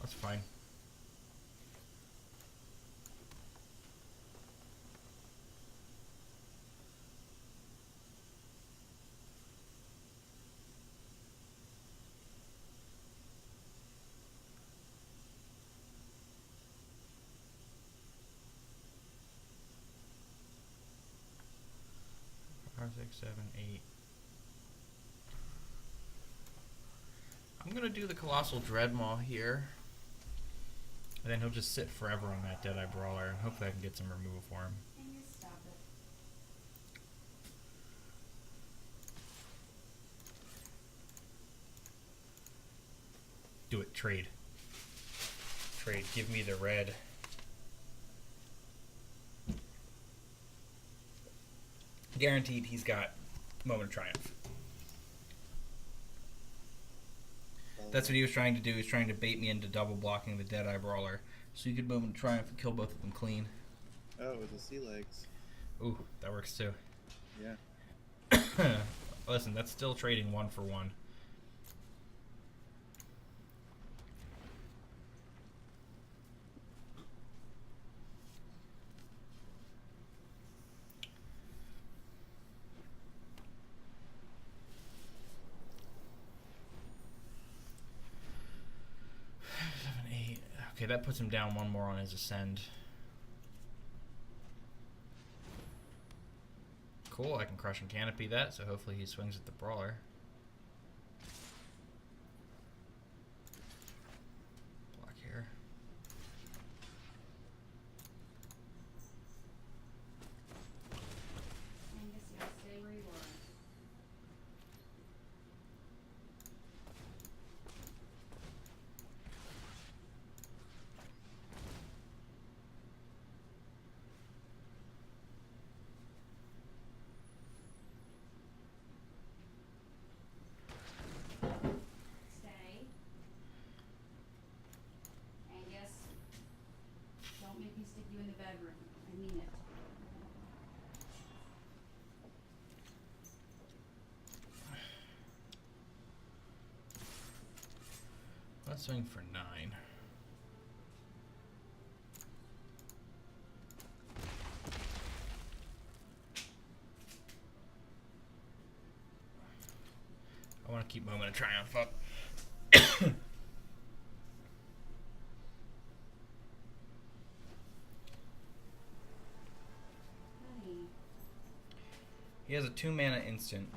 That's fine. Five, 6, 7, 8. I'm gonna do the Colossal Dreadmaw here. And then he'll just sit forever on that Deadeye Brawler, and hopefully I can get some removal for him. Can you stop it? Do it. Trade. Trade. Give me the red. Guaranteed he's got Moment of Triumph. That's what he was trying to do. He was trying to bait me into double blocking the Deadeye Brawler. So you could Moment of Triumph and kill both of them clean. Oh, it was the sea legs. Ooh, that works too. Yeah. Listen, that's still trading 1 for 1. Okay, that puts him down 1 more on his ascend. Cool, I can crush and canopy that, so hopefully he swings at the brawler. Block here. Angus, you gotta stay where you are. Stay. Angus, don't make me stick you in the bedroom. I mean it. Let's swing for 9. I want to keep Moment of Triumph up. Honey. He has a 2-mana instant.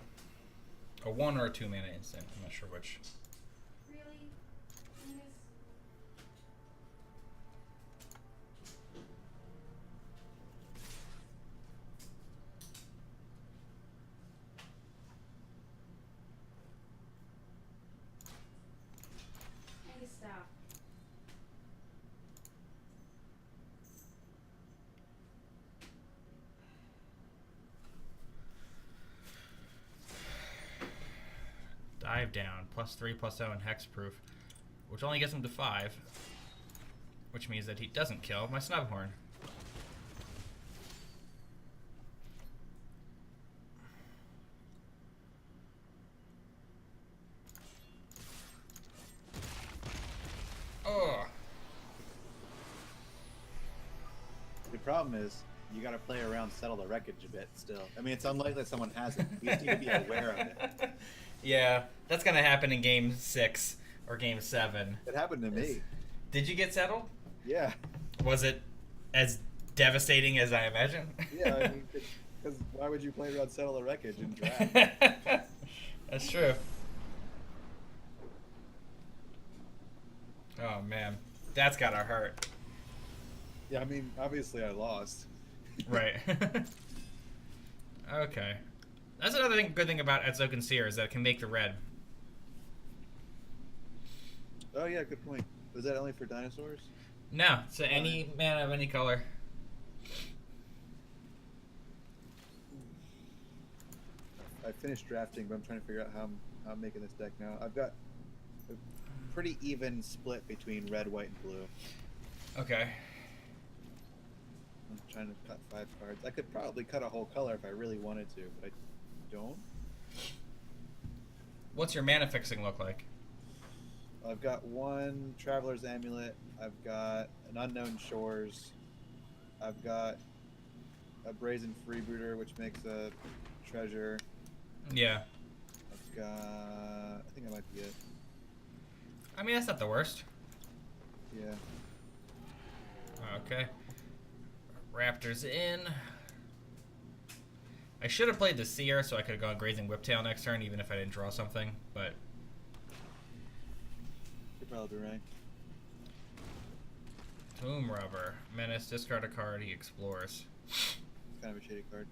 A 1 or a 2-mana instant. I'm not sure which. Really? Angus? Angus, stop. Dive down. +3, +7 hexproof. Which only gets him to 5. Which means that he doesn't kill my Snubhorn. Oh. The problem is, you got to play around, settle the wreckage a bit still. I mean, it's unlikely someone has it. We just need to be aware of it. Yeah, that's gonna happen in game 6 or game 7. It happened to me. Did you get settled? Yeah. Was it as devastating as I imagine? Yeah, I mean, because why would you play around, settle the wreckage and draft? That's true. Oh man, that's gotta hurt. Yeah, I mean, obviously I lost. Right. Okay. That's another good thing about Edsoken Seer is that it can make the red. Oh yeah, good point. Was that only for dinosaurs? No, so any mana of any color. I finished drafting, but I'm trying to figure out how I'm making this deck now. I've got a pretty even split between red, white, and blue. Okay. I'm trying to cut 5 cards. I could probably cut a whole color if I really wanted to, but I don't. What's your mana fixing look like? I've got one Traveler's Amulet. I've got an Unknown Shores. I've got a Brazen Freebooter, which makes a treasure. Yeah. I've got... I think that might be it. I mean, that's not the worst. Yeah. Okay. Raptors in. I should have played the Seer so I could have gone Grazing Whiptail next turn, even if I didn't draw something, but... You're probably right. Tomb Robber. Menace, discard a card, he explores. It's kind of a shady card.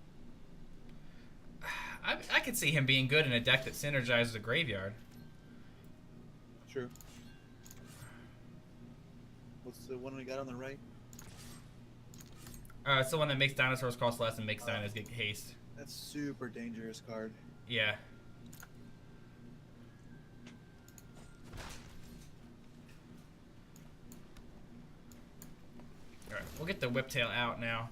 I could see him being good in a deck that synergizes a graveyard. True. What's the one we got on the right? It's the one that makes dinosaurs cost less and makes dinos get haste. That's super dangerous card. Yeah. Alright, we'll get the Whiptail out now.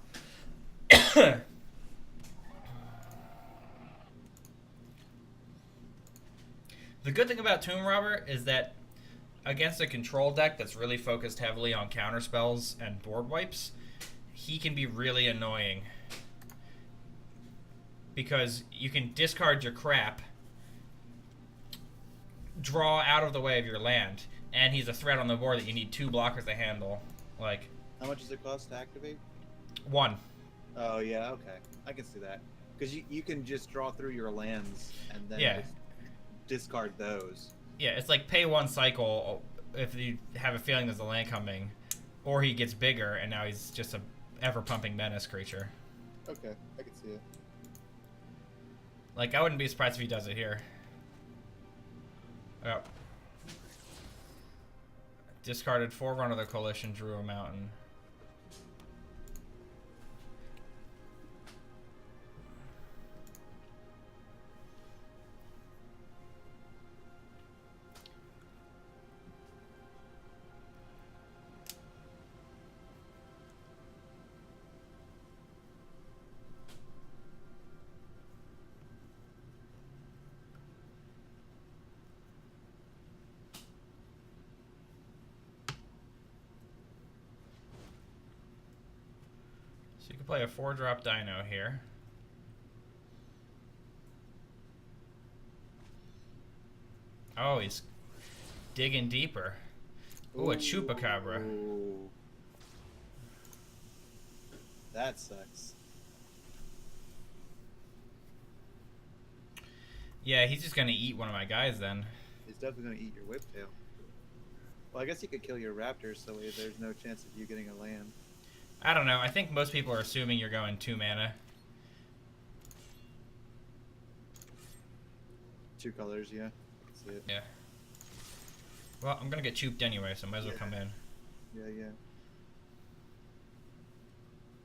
The good thing about Tomb Robber is that against a control deck that's really focused heavily on counter spells and board wipes, he can be really annoying. Because you can discard your crap, draw out of the way of your land, and he's a threat on the board that you need 2 blockers to handle. Like, How much does it cost to activate? 1. Oh, yeah, okay. I can see that. Because you can just draw through your lands and then Yeah. just discard those. Yeah, it's like pay 1 cycle if you have a feeling there's a land coming, or he gets bigger and now he's just a ever-pumping menace creature. Okay, I can see it. Like, I wouldn't be surprised if he does it here. Oh. Discarded Forerunner of the Coalition, drew a mountain. So you can play a 4-drop dino here. Oh, he's digging deeper. Ooh, a Chupacabra. Ooh. That sucks. Yeah, he's just gonna eat one of my guys then. He's definitely going to eat your Whiptail. Well, I guess he could kill your Raptors, so there's no chance of you getting a land. I don't know. I think most people are assuming you're going 2 mana. 2 colors, yeah. That's it. Yeah. Well, I'm gonna get chooped anyway, so might as well Yeah. come in. Yeah, yeah.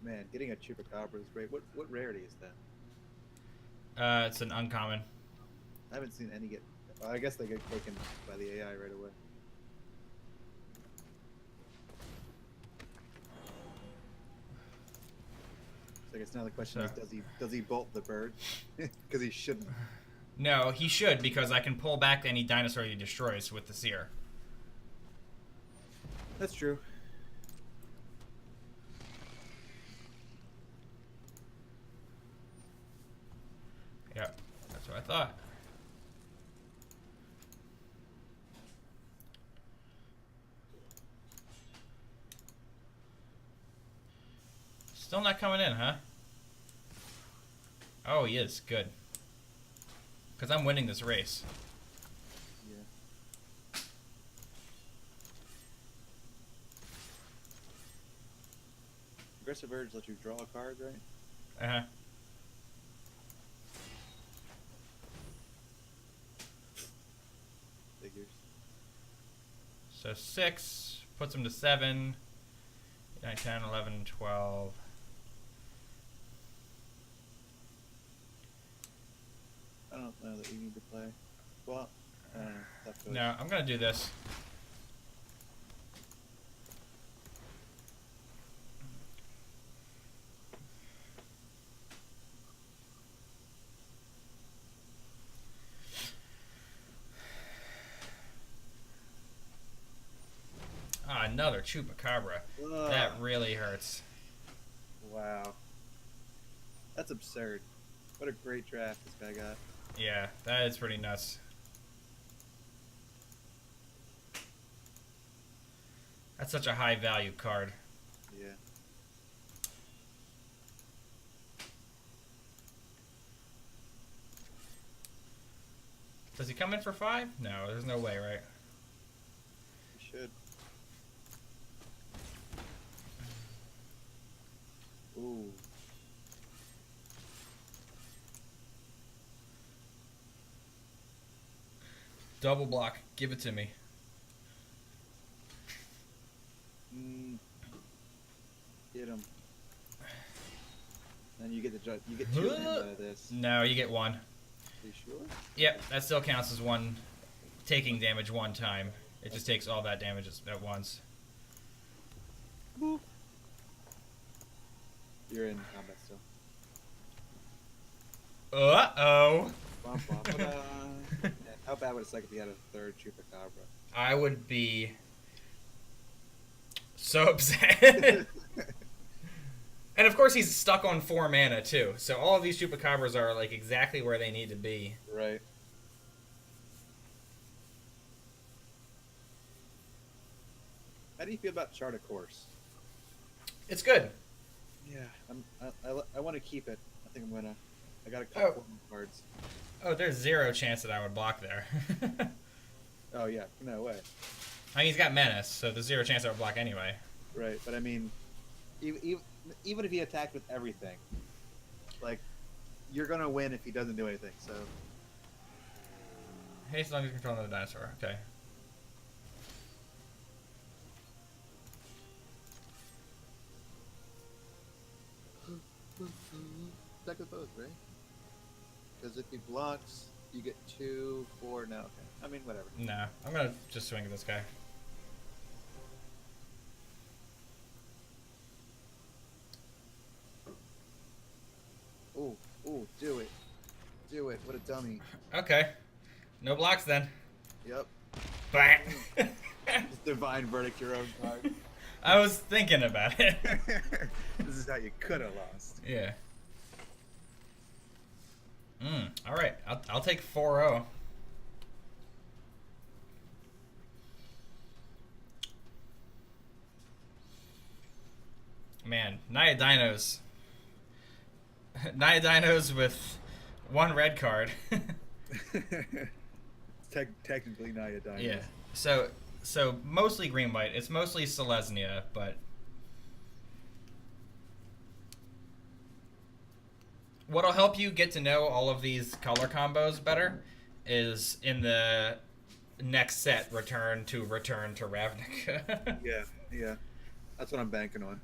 Man, getting a Chupacabra is great. What rarity is that? It's an uncommon. I haven't seen any get... Well, I guess they get taken by the AI right away. So I guess now the question is, does he bolt the bird? Because he shouldn't. No, he should, because I can pull back any dinosaur he destroys with the Seer. That's true. Yep, that's what I thought. Still not coming in, huh? Oh, he is. Good. Because I'm winning this race. Yeah. Aggressive Urge lets you draw a card, right? Uh-huh. Figures. So 6 puts him to 7. 9, 10, 11, 12. I don't know that we need to play. Well, I don't know. Tough choice. No, I'm going to do this. another Chupacabra. Ugh. That really hurts. Wow. That's absurd. What a great draft this guy got. Yeah, that is pretty nuts. That's such a high value card. Yeah. Does he come in for 5? No, there's no way, right? You should. Ooh. Double block. Give it to me. Get him. And you get you get 2 of them out of this. No, you get 1. You sure? Yep, that still counts as one taking damage one time. It just takes all that damage at once. Boop. You're in combat still. Uh-oh. Bum, bum, ba-da. Yeah, how bad would it suck if you had a 3rd Chupacabra? I would be so upset. And of course he's stuck on 4 mana too. So all of these Chupacabras are like exactly where they need to be. Right. How do you feel about Chart a Course? It's good. Yeah, I want to keep it. I think I'm gonna. I got a couple more cards. Oh, there's 0 chance that I would block there. Oh yeah, no way. I mean, he's got Menace, so there's 0 chance I would block anyway. Right, but I mean, even if he attacked with everything, like, you're gonna win if he doesn't do anything. So. Hey, as long as you control another dinosaur. Okay. Attack with both, right? Because if he blocks, you get 2, 4. No, okay. I mean, whatever. No, I'm gonna just swing at this guy. Ooh, do it. Do it. What a dummy. Okay. No blocks then. Yep. Bang. Just divine verdict your own card. I was thinking about it. This is how you could have lost. Yeah. All right. I'll take 4-0. Man, Naya Dinos. Naya Dinos with 1 red card. Technically Naya Dinos. Yeah. So mostly green white. It's mostly Selesnya, but what'll help you get to know all of these color combos better is in the next set return to Ravnica. Yeah. That's what I'm banking on.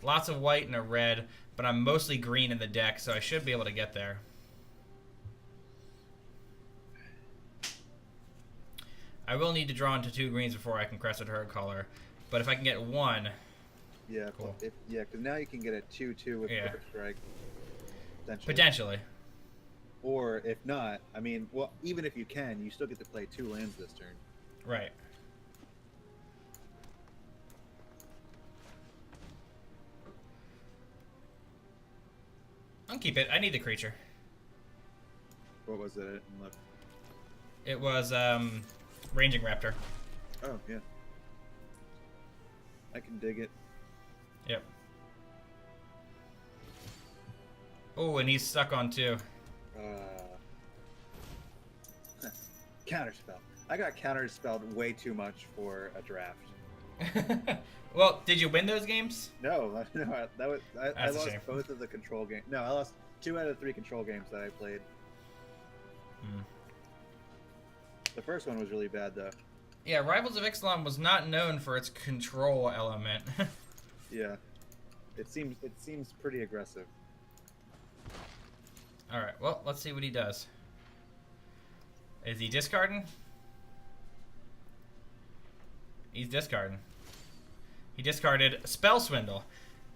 Lots of white and a red, but I'm mostly green in the deck, so I should be able to get there. I will need to draw into 2 greens before I can Crescent Herd color, but if I can get 1... Yeah, cool. Because now you can get a 2/2 with Perfect Strike. Potentially. Or if not, I mean, well, even if you can, you still get to play 2 lands this turn. Right. I'll keep it. I need the creature. What was it? Look. It was Ranging Raptor. Oh yeah. I can dig it. Yep. Oh, and he's stuck on 2. Counterspell. I got counterspelled way too much for a draft. Well, did you win those games? No, I That's a lost shame. both of the control games. No, I lost 2 out of 3 control games that I played. The first one was really bad though. Yeah, Rivals of Ixalan was not known for its control element. Yeah, it seems pretty aggressive. All right, well, let's see what he does. Is he discarding? He's discarding. He discarded Spell Swindle.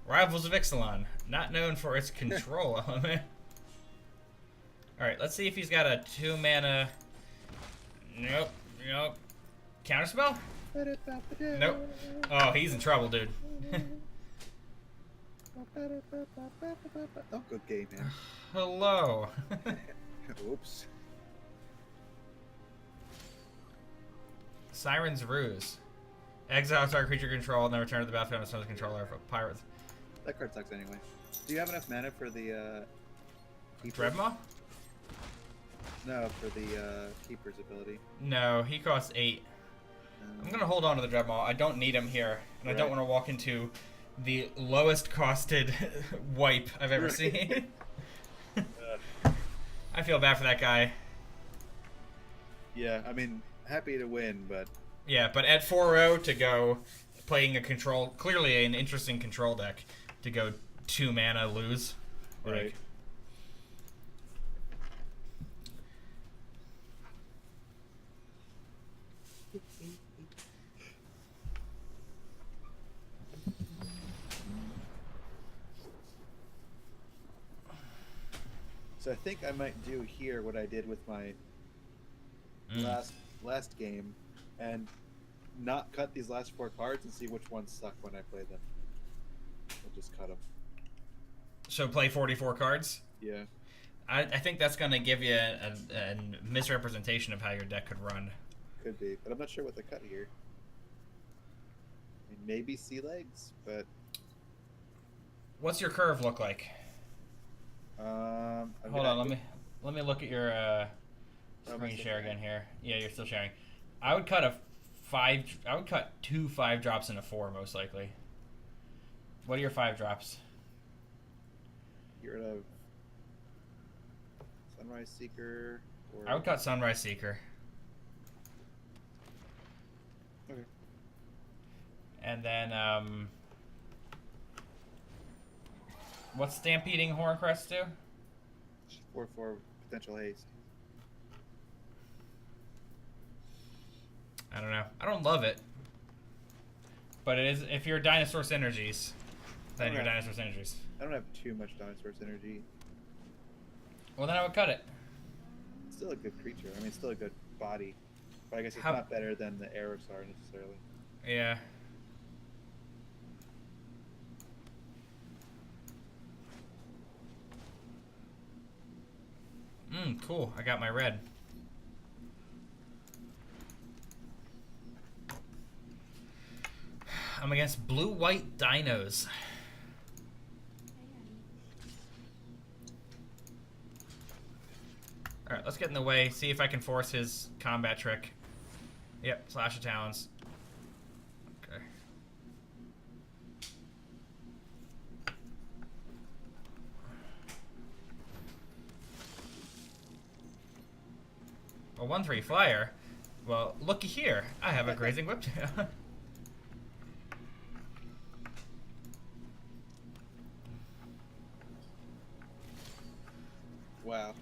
Rivals of Ixalan, not known for its control element. Alright, let's see if he's got a 2 mana... Nope. Counterspell? Nope. Oh, he's in trouble, dude. Oh, good game, man. Hello. Oops. Siren's Ruse. Exile target creature control and then return to the battlefield as another controller of a pirate. That card sucks anyway. Do you have enough mana for the keeper? Dreadmaw? No, for the keeper's ability. No, he costs 8. I'm gonna hold on to the Dreadmaw. I don't need him here, and I don't want to walk into the lowest costed wipe I've ever seen. I feel bad for that guy. Yeah, I mean, happy to win, but Yeah, but at 4-0 to go playing a control, clearly an interesting control deck, to go 2 mana lose. right. Like, So I think I might do here what I did with my last game, and not cut these last 4 cards and see which ones suck when I play them. I'll just cut them. So play 44 cards? Yeah. I think that's going to give you a misrepresentation of how your deck could run. Could be, but I'm not sure what to cut here. I mean, maybe sea legs, but What's your curve look like? I'm Hold gonna on, let me look at your am I screen still share sharing? again here. Yeah, you're still sharing. I would cut 2 5-drops and a 4 most likely. What are your 5-drops? get rid of Sunrise Seeker. Or I would cut Sunrise Seeker. Okay. And then what's Stampeding Horncrest do? 4/4 potential haste. I don't know. I don't love it. But it is, if you're Dinosaur Synergies, then you're Okay. Dinosaur Synergies. I don't have too much Dinosaur Synergy. Well, then I would cut it. It's still a good creature. I mean, it's still a good body. But I guess it's How- not better than the Aerosar necessarily. Yeah. Cool. I got my red. I'm against blue-white dinos. Alright, let's get in the way, see if I can force his combat trick. Yep, Slash of Talons. Okay. A 1/3 flyer? Well, looky here. I have a Grazing Whiptail. Wow.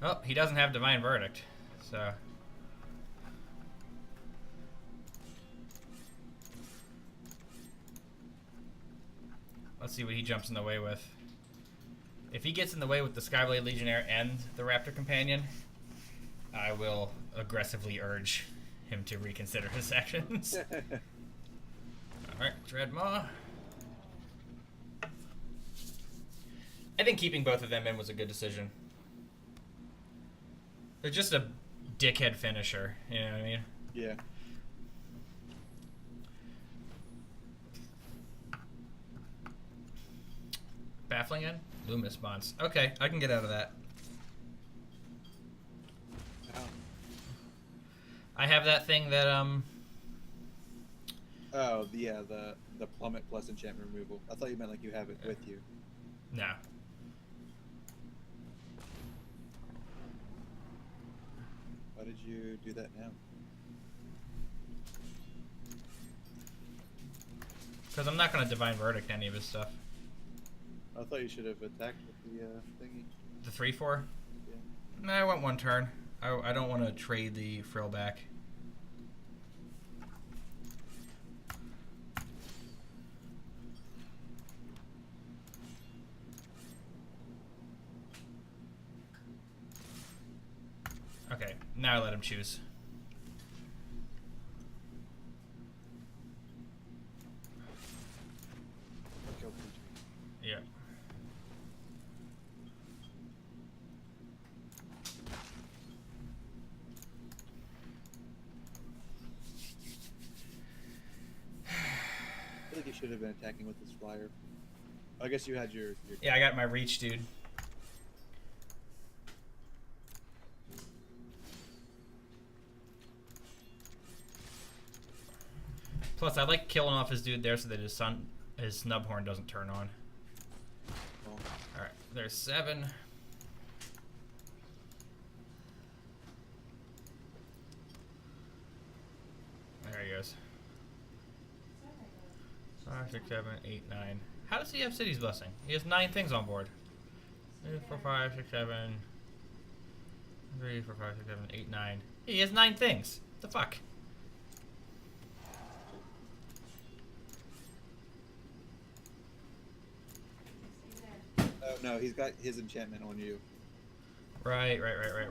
Oh, he doesn't have Divine Verdict, so... Let's see what he jumps in the way with. If he gets in the way with the Skyblade Legionnaire and the Raptor Companion, I will aggressively urge him to reconsider his actions. Alright, Dreadmaw. I think keeping both of them in was a good decision. They're just a dickhead finisher, you know what I mean? Yeah. Baffling End? Luminous Bonds. Okay, I can get out of that. Ow. I have that thing that, Oh, yeah, the plummet plus enchantment removal. I thought you meant like you have it with you. no. Why did you do that now? Because I'm not going to Divine Verdict any of his stuff. I thought you should have attacked with the thingy. The 3/4? Yeah. No, I went 1 turn. I don't want to trade the frill back. Okay, now I let him choose. you should have been attacking with this flyer. I guess you had your Yeah, I got my reach, dude. Plus, I like killing off his dude there so that his snub horn doesn't turn on. Oh. All right, there's 7. There he goes. 5, 6, 7, 8, 9. How does he have City's Blessing? He has 9 things on board. 3, 4, 5, 6, 7. 3, 4, 5, 6, 7, 8, 9. He has 9 things. What the fuck? Oh no, he's got his enchantment on you. Right. I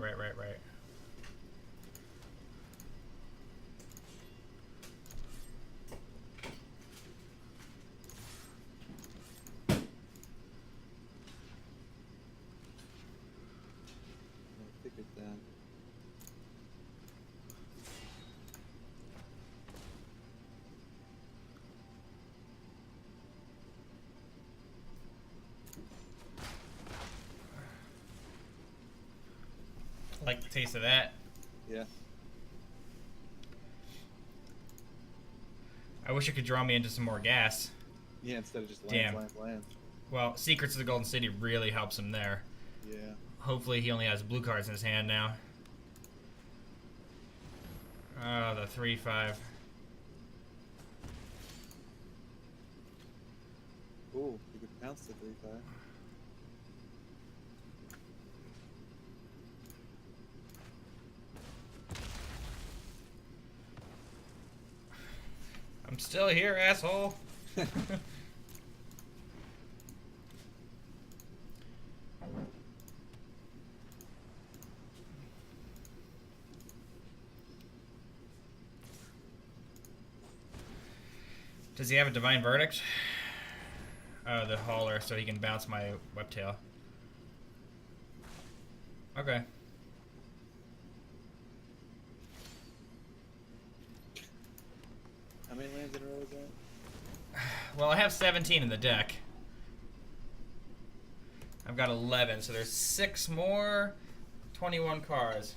figured that. Like the taste of that. Yeah. I wish it could draw me into some more gas. Yeah, instead of just Damn. lands. Well, Secrets of the Golden City really helps him there. Yeah. Hopefully he only has blue cards in his hand now. Oh, the 3/5. Ooh, you could pounce the 3/5. I'm still here, asshole. Does he have a Divine Verdict? Oh, the hauler, so he can bounce my Webtail. Okay. How many lands in a row is that? Well, I have 17 in the deck. I've got 11, so there's 6 more. 21 cards.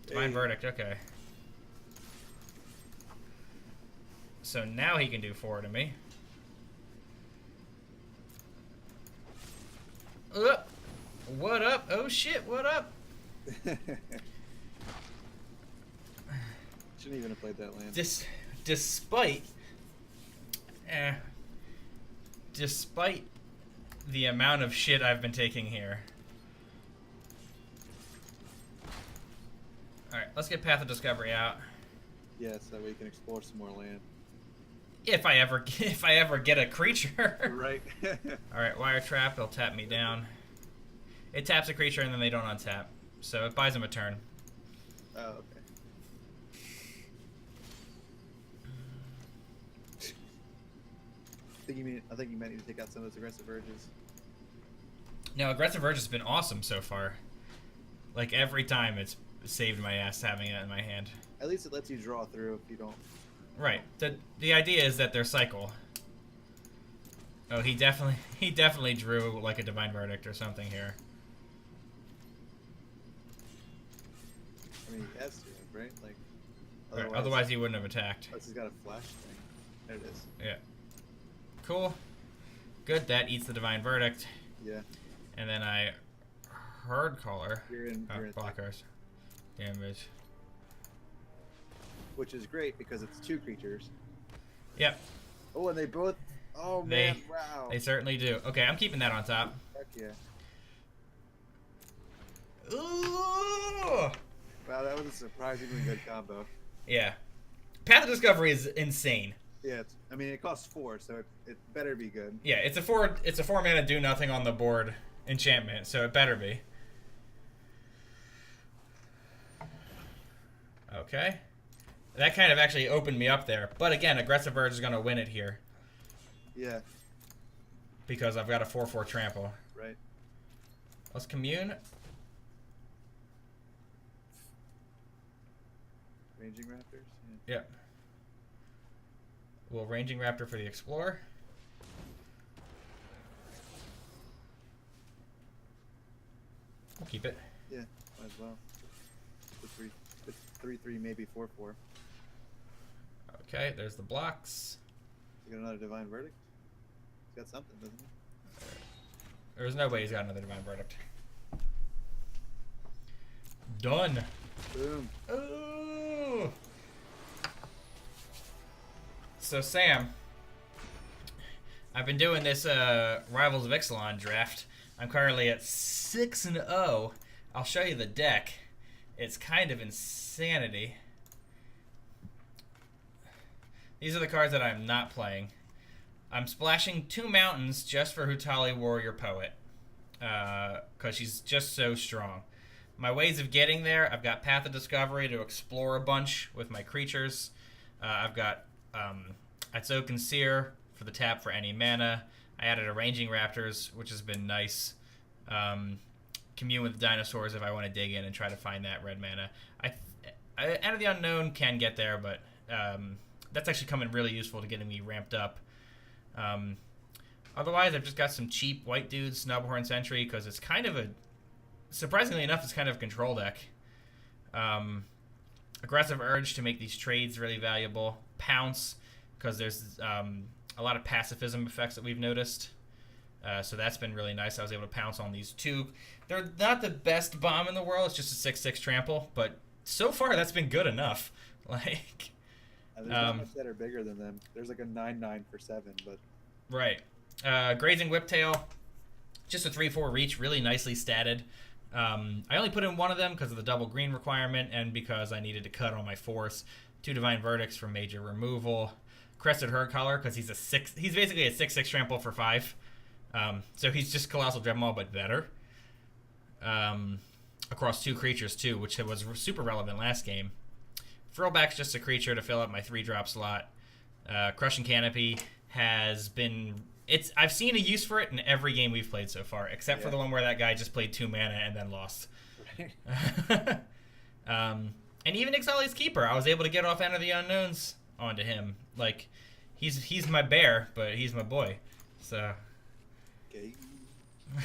Divine Verdict, okay. So now he can do 4 to me. What up? Oh shit, what up? Shouldn't even have played that land. Despite the amount of shit I've been taking here. Alright, let's get Path of Discovery out. Yes, that way you can explore some more land. If I ever get a creature. Right. Alright, Wire Trap, they'll tap me down. It taps a creature and then they don't untap. So it buys them a turn. Oh, okay. I think you might need to take out some of those aggressive urges. No, Aggressive Urge has been awesome so far. Like every time it's saved my ass having it in my hand. At least it lets you draw through if you don't. Right. The idea is that they're cycle. Oh, he definitely drew like a Divine Verdict or something here. I mean, he has to, right? Like, Right, otherwise he wouldn't have attacked. Unless he's got a flash thing. There it is. Yeah. Cool. Good, that eats the Divine Verdict. Yeah. And then I Herd Caller. You're in blockers. Damage. Which is great because it's 2 creatures. Yep. Oh, and they both. Oh man! Wow. They certainly do. Okay, I'm keeping that on top. Heck yeah. Ooh! Wow, that was a surprisingly good combo. Yeah. Path of Discovery is insane. Yeah, I mean it costs 4, so it better be good. Yeah, it's a 4 mana do nothing on the board enchantment, so it better be. Okay. That kind of actually opened me up there. But again, Aggressive Urge is going to win it here. Yeah. Because I've got a 4/4 trample. Right. Let's commune. Ranging Raptors? Yep. We'll Ranging Raptor for the Explorer. We'll keep it. Yeah, might as well. It's 3/3, maybe 4/4. Okay, there's the blocks. You got another Divine Verdict? He's got something, doesn't he? There's no way he's got another Divine Verdict. Done. Boom. Ooh. So Sam, I've been doing this Rivals of Ixalan draft. I'm currently at 6-0. I'll show you the deck. It's kind of insanity. These are the cards that I'm not playing. I'm splashing 2 mountains just for Hutali Warrior Poet, because she's just so strong. My ways of getting there, I've got Path of Discovery to explore a bunch with my creatures. I've got Atsoken Seer for the tap for any mana. I added a Ranging Raptors, which has been nice. Commune with dinosaurs if I want to dig in and try to find that red mana. Enter the Unknown can get there, but that's actually coming really useful to getting me ramped up. Otherwise, I've just got some cheap white dudes, Snubbhorn Sentry, because it's kind of a... Surprisingly enough, it's kind of a control deck. Aggressive Urge to make these trades really valuable. Pounce, because there's a lot of pacifism effects that we've noticed. So that's been really nice. I was able to pounce on these 2. They're not the best bomb in the world. It's just a 6/6 trample, but so far that's been good enough. Like, There's not much that are bigger than them. There's like a 9/9 for 7, but... Right. Grazing Whiptail, just a 3/4 reach, really nicely statted. I only put in 1 of them because of the double green requirement and because I needed to cut on my force. 2 Divine Verdicts for major removal. Crested Herd Collar because he's basically a 6/6 trample for 5. So he's just Colossal Dreadmaw but better. Across 2 creatures too, which was super relevant last game. Frillback's just a creature to fill up my 3-drop slot. Crushing Canopy has been... I've seen a use for it in every game we've played so far, except for the one where that guy just played 2 mana and then lost. Right. And even Ixali's Keeper, I was able to get off Enter the Unknowns onto him. Like, he's my bear, but he's my boy. So... Okay.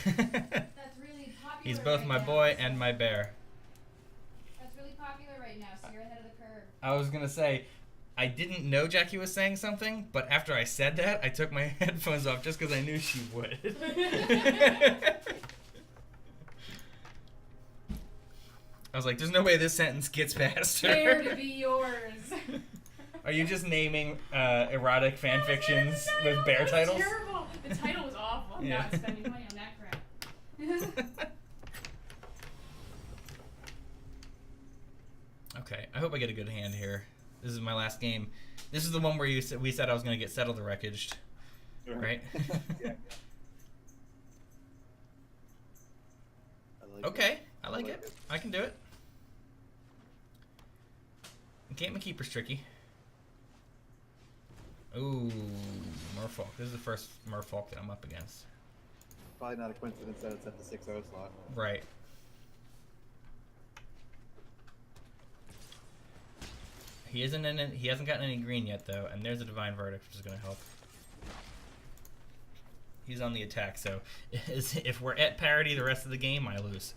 That's really popular. He's both right my now. boy and my bear. That's really popular right now, so you're ahead of the curve. I was gonna say, I didn't know Jackie was saying something, but after I said that, I took my headphones off just because I knew she would. I was like, there's no way this sentence gets past her. Dare to be yours. Are you just naming erotic fan fictions with bear That's titles? Terrible. The title was awful. I'm Yeah. not spending money on that crap. Okay, I hope I get a good hand here. This is my last game. This is the one where we said I was going to get Settled the Wreckaged, right? Yeah. I like Okay, it. I like it. I can do it. Encampment Keeper's tricky. Ooh, Merfolk. This is the first Merfolk that I'm up against. Probably not a coincidence that it's at the 6/0 slot. Right. He hasn't gotten any green yet though, and there's a Divine Verdict, which is going to help. He's on the attack, so if we're at parity the rest of the game, I lose.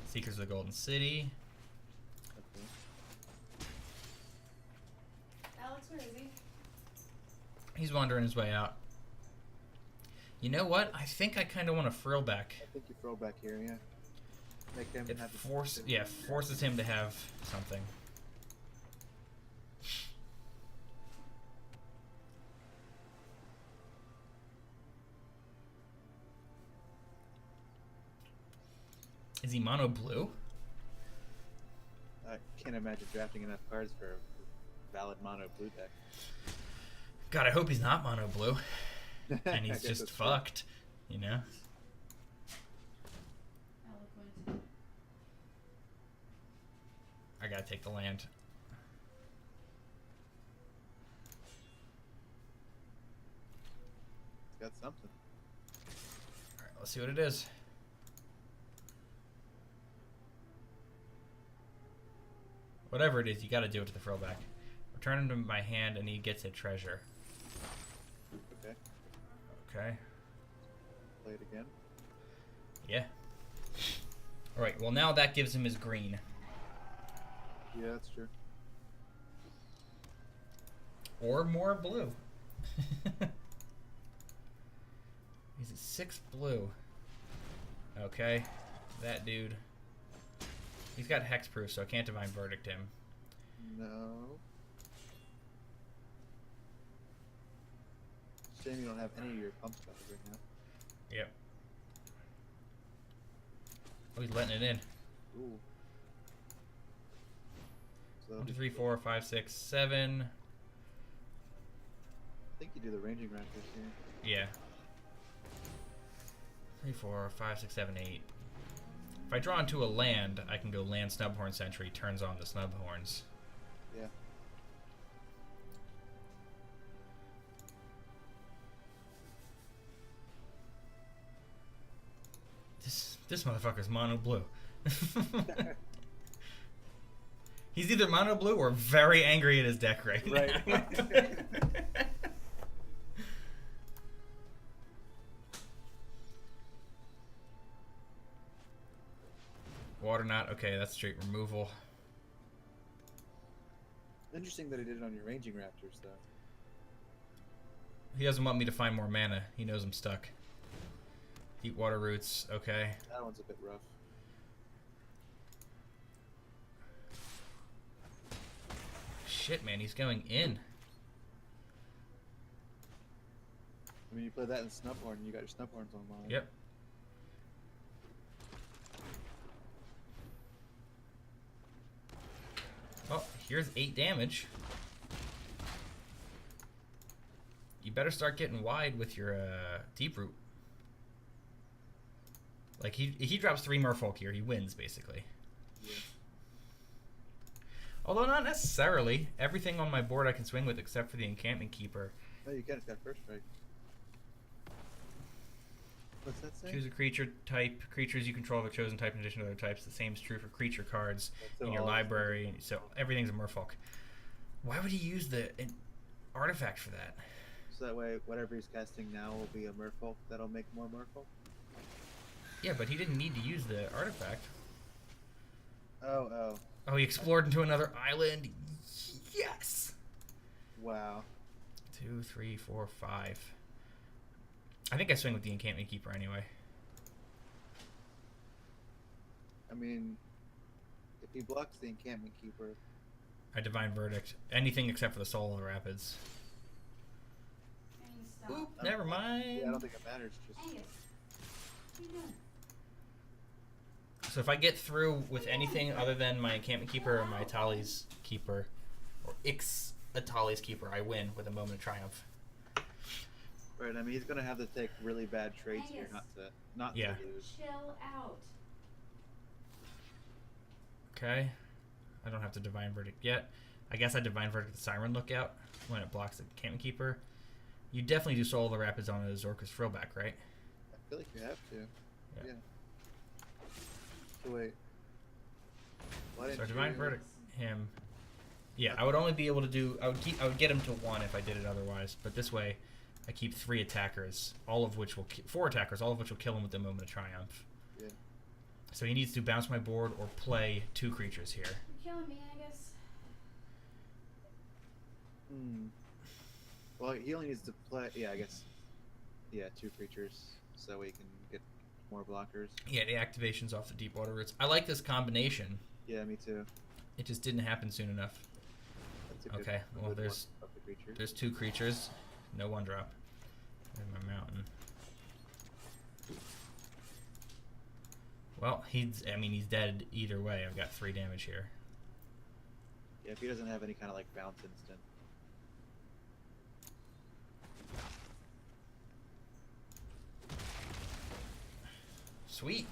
Seekers of the Golden City. Okay. Alex, where is he? He's wandering his way out. You know what? I think I kind of want to frill back. I think you throw back here, yeah. Make him It have his- forces him to have something. Is he mono blue? I can't imagine drafting enough cards for a valid mono blue deck. God, I hope he's not mono blue. And I he's guess just that's true. fucked, you know? Eloquent. I gotta take the land. He's got something. Alright, let's see what it is. Whatever it is, you got to do it to the throwback. Return him to my hand, and he gets a treasure. Okay. Okay. Play it again. Yeah. All right. Well, now that gives him his green. Yeah, that's true. Or more blue. He's at 6 blue. Okay. That dude. He's got hexproof, so I can't divine verdict him. No. Shame you don't have any of your pump stuff right now. Yep. Oh, he's letting it in. Ooh. So 1, 2, 3, 4, 5, 6, 7. I think you do the ranging raptors here. Yeah. 3, 4, 5, 6, 7, 8. If I draw into a land, I can go land Snubhorn Sentry, turns on the Snubhorns. Yeah. This motherfucker's mono blue. He's either mono blue or very angry at his deck right now. Right. Water knot, okay, that's straight removal. Interesting that he did it on your ranging raptors, though. He doesn't want me to find more mana. He knows I'm stuck. Deep water roots, okay. That one's a bit rough. Shit, man, he's going in. I mean, you play that in Snubhorn, and you got your Snubhorns online. Yep. Oh, here's 8 damage. You better start getting wide with your deep root. Like he drops 3 Merfolk here, he wins basically. Yeah. Although not necessarily. Everything on my board I can swing with except for the Encampment Keeper. No, you can. It's got first strike. What's that say? Choose a creature type. Creatures you control of a chosen type in addition to other types. The same is true for creature cards So in your all- library. So everything's a Merfolk. Why would he use the artifact for that? So that way, whatever he's casting now will be a Merfolk that'll make more Merfolk? Yeah, but he didn't need to use the artifact. Oh. Oh, he explored into another island. Yes! Wow. 2, 3, 4, 5. I think I swing with the Encampment Keeper anyway. I mean, if he blocks the Encampment Keeper, I Divine Verdict. Anything except for the Solar Rapids. Angus, stop. Oop, never mind. yeah, I don't think it matters. Just Angus, what are you doing? So if I get through with anything other than my Encampment Keeper or my Atali's Keeper, or Ix Atali's Keeper, I win with a Moment of Triumph. right. I mean, he's gonna have to take really bad traits here Angus. not Yeah. to lose. Chill out. Okay. I don't have to Divine Verdict yet. I guess I Divine Verdict the Siren Lookout when it blocks the Encampment Keeper. You definitely do Soul of the Rapids on a Zorka's Throwback, right? I feel like you have to. Yeah. Yeah. So wait. Why So didn't Divine you- Verdict him. Yeah, I would only be able to do. I would get him to 1 if I did it otherwise. But this way, I keep 3 attackers, all of which will 4 attackers, all of which will kill him with the Moment of Triumph. Yeah. So he needs to bounce my board or play 2 creatures here. You're killing me, Angus. Well, he only needs to play. Yeah, I guess. Yeah, 2 creatures, so we can get more blockers. Yeah, the activation's off the deep water roots. I like this combination. Yeah, me too. It just didn't happen soon enough. That's a good, Okay, a well, good there's- one of the creatures. There's 2 creatures, no 1-drop. There's my mountain. Well, he's dead either way. I've got 3 damage here. Yeah, if he doesn't have any kind of like bounce instant. Sweet.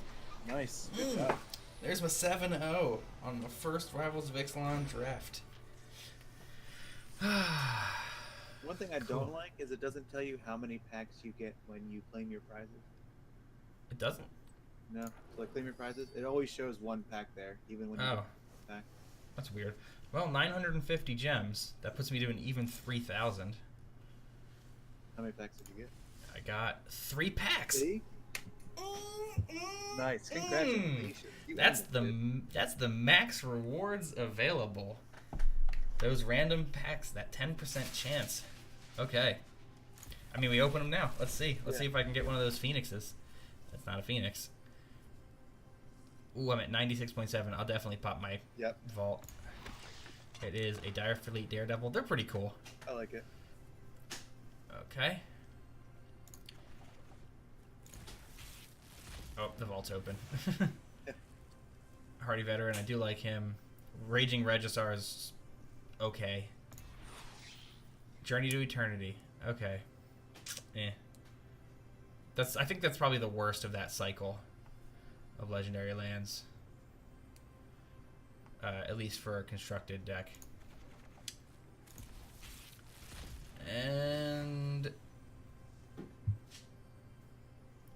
Nice. Good job. There's my 7-0 on the first Rivals of Ixalan draft. One thing I Cool. don't like is it doesn't tell you how many packs you get when you claim your prizes. It doesn't. No, so like claim your prizes, it always shows 1 pack there, even when you Oh. get a pack. That's weird. Well, 950 gems. That puts me to an even 3,000. How many packs did you get? I got 3 packs. See? Nice. Congratulations. You That's won this, that's the max rewards available. Those random packs, that 10% chance. Okay. I mean, we open them now. Let's see. Let's see if I can get one of those phoenixes. That's not a phoenix. Ooh, I'm at 96.7. I'll definitely pop my vault. It is a Dire Fleet Daredevil. They're pretty cool. I like it. Okay. Oh, the vault's open. Hardy Veteran, I do like him. Raging Regisar is okay. Journey to Eternity. Okay. Eh. I think that's probably the worst of that cycle of legendary lands. At least for a constructed deck. And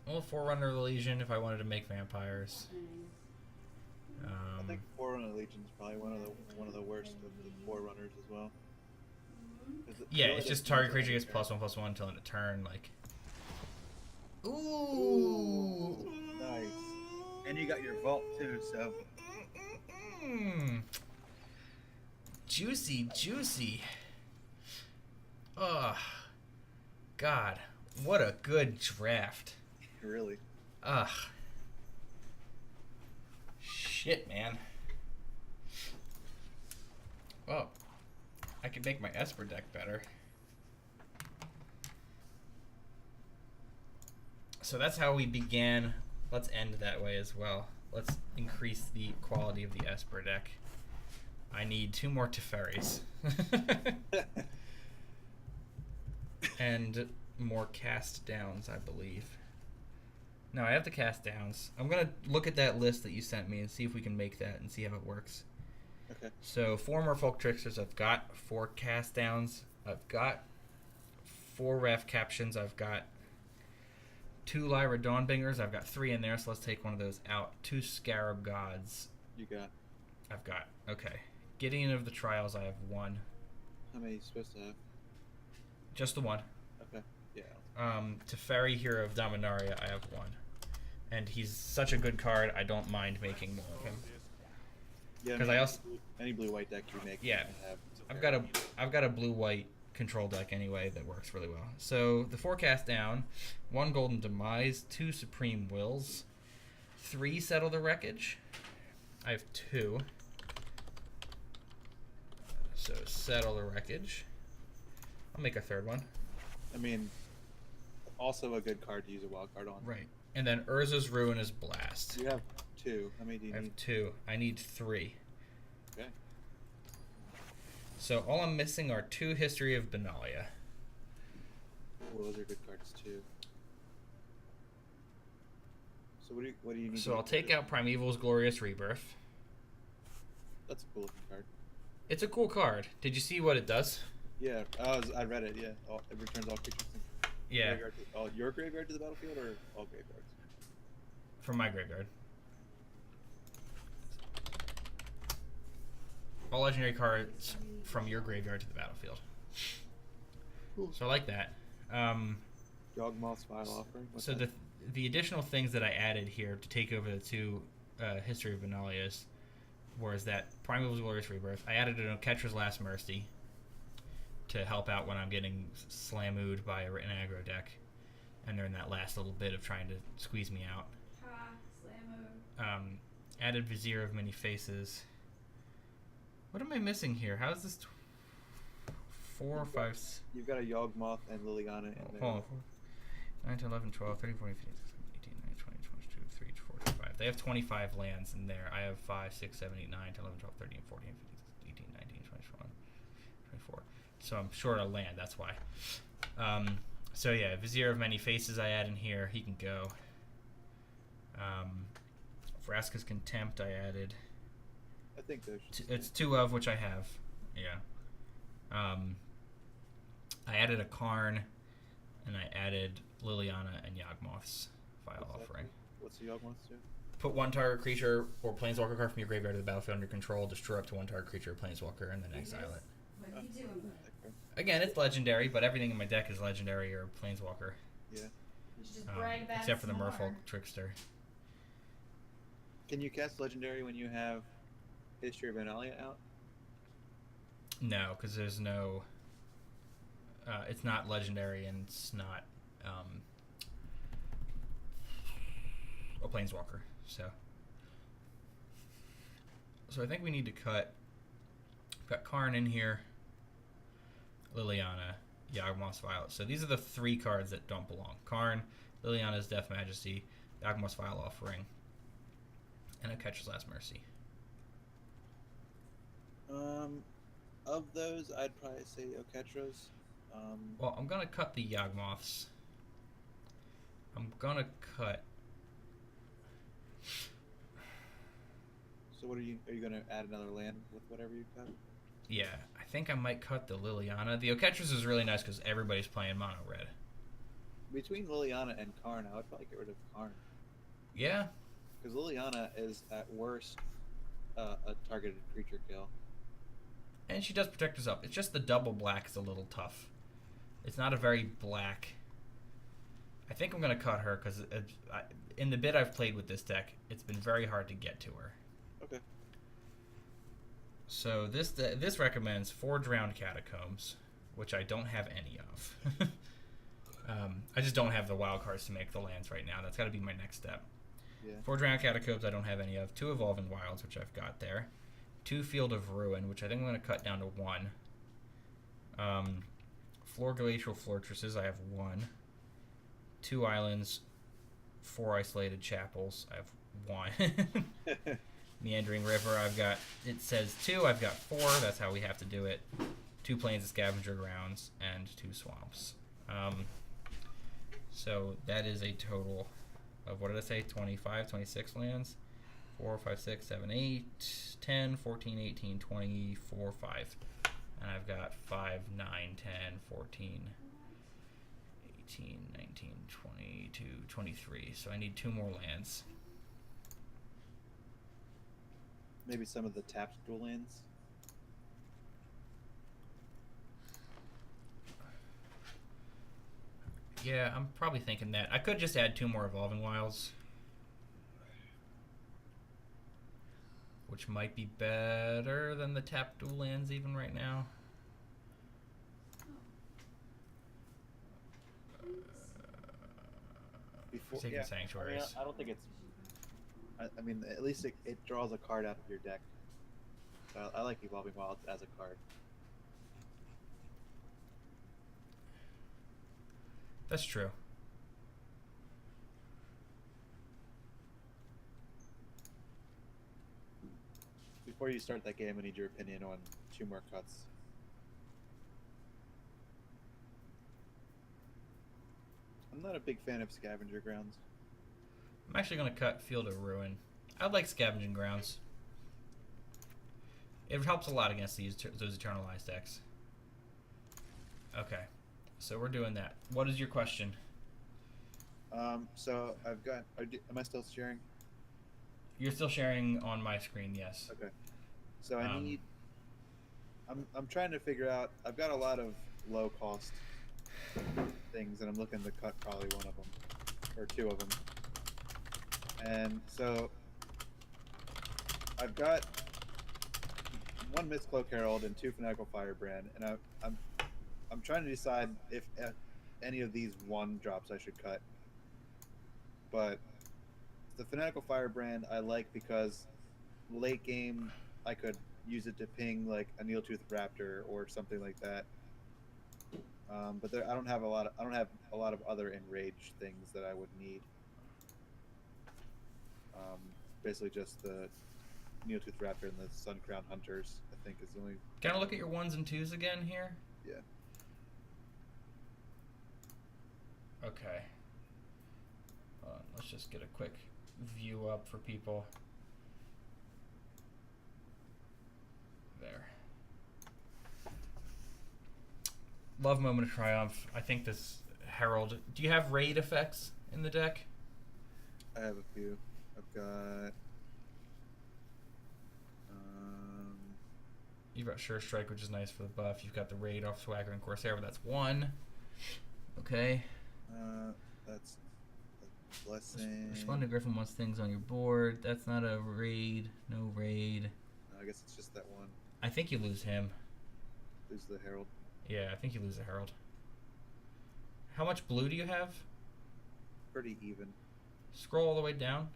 well, Forerunner of the Legion if I wanted to make vampires. I think Forerunner Legion is probably one of the worst of the Forerunners as well. Yeah, it's just target creature gets +1/+1 until end of turn. Like, ooh, nice. And you got your vault too, so. Juicy, juicy. Oh, God, what a good draft. Really. Ugh. Shit, man. Well, I could make my Esper deck better. So that's how we began. Let's end that way as well. Let's increase the quality of the Esper deck. I need 2 more Teferis. And more cast downs, I believe. No, I have the cast downs. I'm going to look at that list that you sent me and see if we can make that and see how it works. Okay. So 4 more Folk Tricksters. I've got 4 cast downs. I've got 4 Wrath Captions. I've got 2 Lyra Dawnbringers. I've got 3 in there, so let's take one of those out. 2 Scarab Gods. You got. I've got. Okay. Gideon of the Trials, I have 1. How many are you supposed to have? Just the 1. Okay. Yeah. Teferi, Hero of Dominaria, I have 1. And he's such a good card, I don't mind making more of him. Yeah. Because I also any blue-white deck you make. Yeah. You have I've got a blue-white control deck anyway that works really well. So the 4 cast down, 1 Golden Demise, 2 Supreme Wills, 3 Settle the Wreckage. I have 2. So Settle the Wreckage. I'll make a 3rd one. I mean, also a good card to use a wild card on. Right. And then Urza's Ruinous Blast. You have 2. How many do you I have need? 2. I need 3. Okay. So all I'm missing are 2 History of Benalia. Well, those are good cards too. So what do you need? So I'll take out Primeval's Glorious Rebirth. That's a cool looking card. It's a cool card. Did you see what it does? Yeah, I read it. Yeah, it returns all creatures. Yeah. Your graveyard to the battlefield, or all graveyards? From my graveyard. All legendary cards from your graveyard to the battlefield. Cool. So I like that. Yawgmoth's Vile Offering. What's So that? the additional things that I added here to take over the 2 History of Benalias was that Primeval's Glorious Rebirth. I added an Oketra's Last Mercy to help out when I'm getting slamooed by an aggro deck, and they're in that last little bit of trying to squeeze me out. Ha, slammo. Added Vizier of Many Faces. What am I missing here? How is this 4 or 5? You've got a Yawgmoth and Liliana in there. Hold on. 9, 10, 11, 12, 13, 14, 15, 16, 18, 19, 20, 22, 23, 24, 25. They have 25 lands in there. I have 5, 6, 7, 8, 9, 10, 11, 12, 13, 14, 15, 16, 18, 19, 20, 21, 24. So I'm short a land, that's why. So yeah, Vizier of Many Faces I add in here. He can go. Vraska's Contempt I added. I think there's. It's 2 of which I have. Yeah. I added a Karn, and I added Liliana and Yawgmoth's Vile Offering. What's the Yawgmoth do? Put one target creature or planeswalker card from your graveyard to the battlefield under control. Destroy up to one target creature or planeswalker, and then exile it. What are you doing? Again, it's legendary, but everything in my deck is legendary or planeswalker. Yeah. You should just brag about Except it for the some Merfolk more. Trickster. Can you cast legendary when you have History of Analia out? No, because there's no. It's not legendary and it's not a planeswalker. So I think we need to cut. Got Karn in here. Liliana, Yawgmoth's Violet. So these are the 3 cards that don't belong. Karn, Liliana's Death Majesty, Yawgmoth's Violet Offering, and a Catcher's Last Mercy. Of those, I'd probably say Oketra's. Well, I'm gonna cut the Yawgmoths. I'm gonna cut. So what are you gonna add another land with whatever you cut? Yeah, I think I might cut the Liliana. The Oketra's is really nice because everybody's playing mono red. Between Liliana and Karn, I would probably get rid of Karn. Yeah, Because Liliana is, at worst, a targeted creature kill. and she does protect herself. It's just the double black is a little tough. It's not a very black. I think I'm gonna cut her because in the bit I've played with this deck, it's been very hard to get to her. Okay. So this recommends 4 Drowned Catacombs, which I don't have any of. I just don't have the wild cards to make the lands right now. That's got to be my next step. Yeah. 4 Drowned Catacombs I don't have any of. 2 Evolving Wilds, which I've got there. 2 Field of Ruin, which I think I'm going to cut down to 1. 4 Glacial Fortresses, I have 1. 2 Islands, 4 Isolated Chapels, I have 1. Meandering River, I've got, it says 2, I've got 4, that's how we have to do it. 2 Plains of Scavenger Grounds, and 2 Swamps. So that is a total of, what did I say, 25, 26 lands? 4, 5, 6, 7, 8, 10, 14, 18, 20, 4, 5. And I've got 5, 9, 10, 14, 18, 19, 22, 23. So I need 2 more lands. Maybe some of the tapped dual lands. Yeah, I'm probably thinking that. I could just add 2 more Evolving Wilds, which might be better than the tapped dual lands even right now. Before, Taking yeah, Sanctuaries. I don't think it's. I mean, at least it draws a card out of your deck. I like Evolving Wilds as a card. That's true. Before you start that game, I need your opinion on 2 more cuts. I'm not a big fan of Scavenger Grounds. I'm actually going to cut Field of Ruin. I like Scavenging Grounds. It helps a lot against those Eternalized decks. Okay, so we're doing that. What is your question? So I've got. Am I still sharing? You're still sharing on my screen, yes. Okay. So I need. I'm trying to figure out. I've got a lot of low cost things, and I'm looking to cut probably one of them, or 2 of them. And so I've got 1 Mistcloak Herald and 2 Fanatical Firebrand, and I'm trying to decide if any of these 1 drops I should cut. But the Fanatical Firebrand I like because late game I could use it to ping like a Needletooth Raptor or something like that. But I don't have a lot of other enraged things that I would need. Basically just the Needletooth Raptor and the Suncrown Hunters, I think, is the only. Can I look at your 1s and 2s again here? Yeah. Okay. Let's just get a quick view up for people. There. Love Moment of Triumph. I think this Herald. Do you have raid effects in the deck? I have a few. I've got. You've got Sure Strike, which is nice for the buff. You've got the Raid off Swagger and Corsair, but that's 1. Okay. That's a blessing. Respond to Griffin wants things on your board. That's not a raid. No raid. No, I guess it's just that one. I think you lose him. Lose the Herald. Yeah, I think you lose the Herald. How much blue do you have? Pretty even. Scroll all the way down.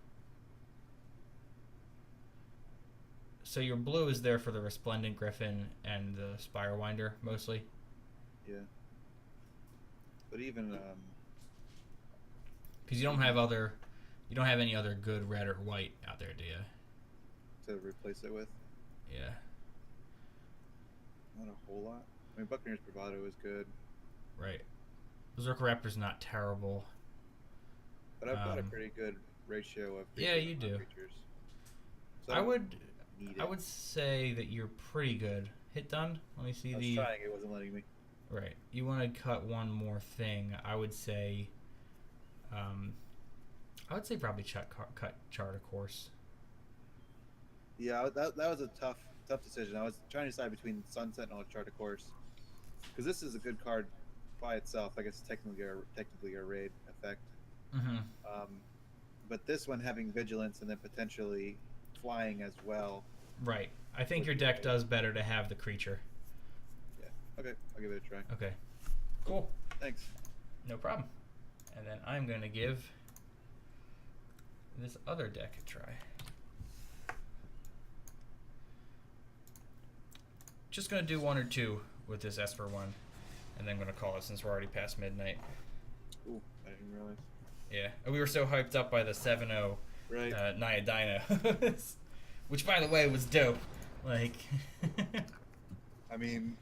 So your blue is there for the Resplendent Griffin and the Spirewinder, mostly? Yeah. But even, Because you don't have any other good red or white out there, do you? to replace it with, Yeah. not a whole lot. I mean, Buccaneer's Bravado is good. Right. Berserker Raptor's not terrible. But I've got a pretty good ratio of Yeah, you do. creatures. So I would need it. I would say that you're pretty good. Hit done. Let me see I was the trying, it wasn't letting me. right. You want to cut one more thing. I would say probably cut Chart, of course. Yeah, that was a tough decision. I was trying to decide between Sun Sentinel and Chart of Course, because this is a good card by itself. I guess technically a raid effect. Mm-hmm. But this one having vigilance and then potentially flying as well. Right. I think your deck does better to have the creature. Yeah. Okay, I'll give it a try. Okay. Cool. Thanks. No problem. And then I'm going to give this other deck a try. Just going to do 1 or 2 with this Esper one, and then I'm going to call it since we're already past midnight. Ooh, I didn't realize. Yeah. We were so hyped up by the 7-0 Right. Naya Dino, which, by the way, was dope. Like, I mean,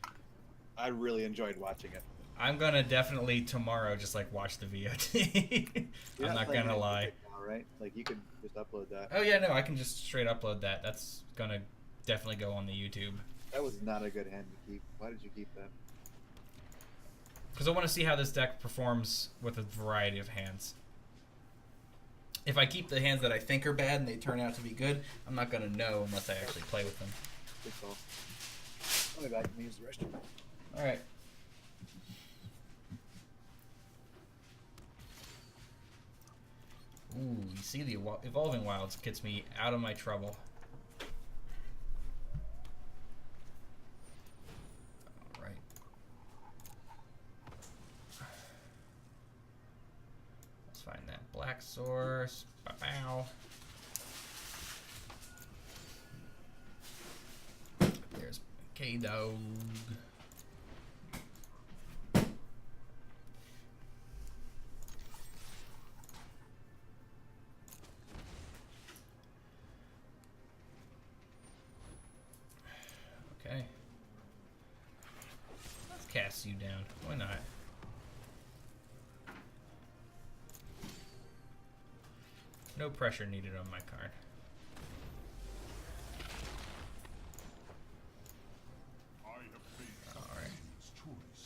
I really enjoyed watching it. I'm going to definitely tomorrow just, like, watch the VOD. You're I'm not playing going to it lie. now, right? Like, you could just upload that. Oh, yeah, no, I can just straight upload that. That's going to definitely go on the YouTube. That was not a good hand to keep. Why did you keep that? Because I want to see how this deck performs with a variety of hands. If I keep the hands that I think are bad and they turn out to be good, I'm not going to know unless I actually play with them. Good call. I'll be back and use the restroom. Alright. Ooh, you see the Evolving Wilds gets me out of my trouble. Alright. Let's find that black source. Bow. There's K-Dog. Okay. Let's cast you down. Why not? No pressure needed on my card. Alright.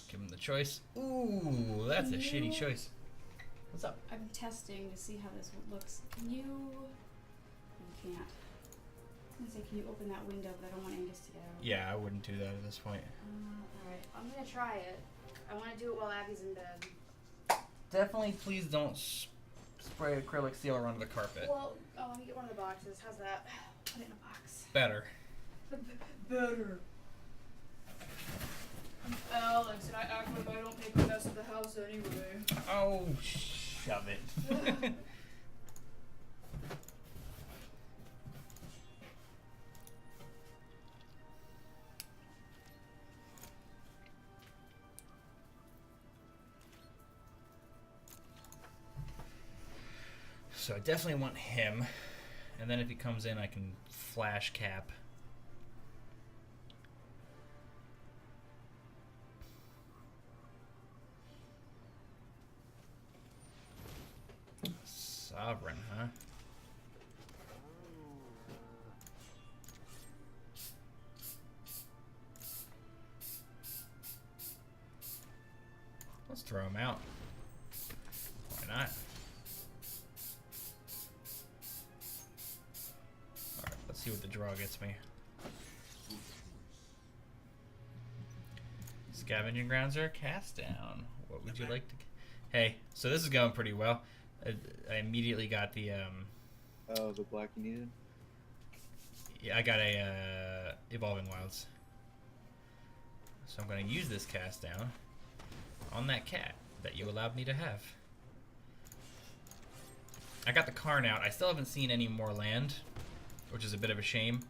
Give him the choice. Ooh, that's a shitty choice. What's up? I'm testing to see how this looks. Can you? You can't. I was gonna say, can you open that window? But I don't want Angus to get out. Yeah, I wouldn't do that at this point. Alright, I'm gonna try it. I want to do it while Abby's in bed. Definitely, please don't spray acrylic sealer onto the carpet. Well, let me get one of the boxes. How's that? Put it in a box. Better. Better. Alex, and I act like I don't make a mess of the house anyway. Oh, shove it. So I definitely want him, and then if he comes in, I can flash cap. Sovereign, huh? Let's throw him out. Why not? See what the draw gets me. Scavenging grounds are cast down. What would you like to? Hey, so this is going pretty well. I immediately got the Oh, the black you needed? yeah, I got a Evolving Wilds. So I'm going to use this cast down on that cat that you allowed me to have. I got the Karn out. I still haven't seen any more land, which is a bit of a shame.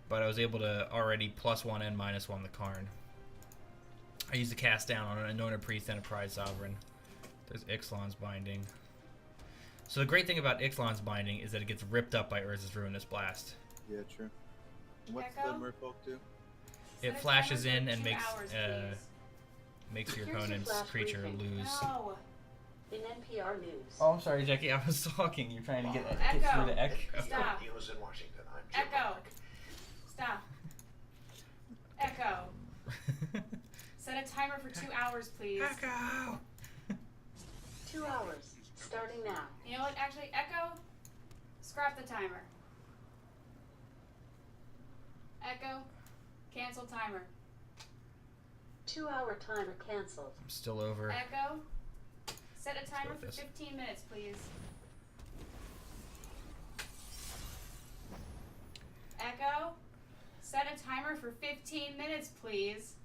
But I was able to already +1 and -1 the Karn. I used the cast down on an Anointed Priest and a Prize Sovereign. There's Ixalan's Binding. So the great thing about Ixalan's Binding is that it gets ripped up by Urza's Ruinous Blast. Yeah, true. And what's Echo? the merfolk do? It Set a flashes timer in for and 2 hours, makes your Here's your opponent's flash creature briefing. lose. No. In NPR News. Oh, I'm sorry, Jackie. I was talking. You're trying to get Echo. through the echo. Stop. News in Washington. I'm Jim Echo. Rock. Stop. Echo. Set a timer for 2 hours, please. Echo. 2 hours, starting now. You know what? Actually, Echo, scrap the timer. Echo, cancel timer. 2 hour timer canceled. I'm still over. Echo, set a timer with for this. 15 minutes, please. Echo, set a timer for 15 minutes, please.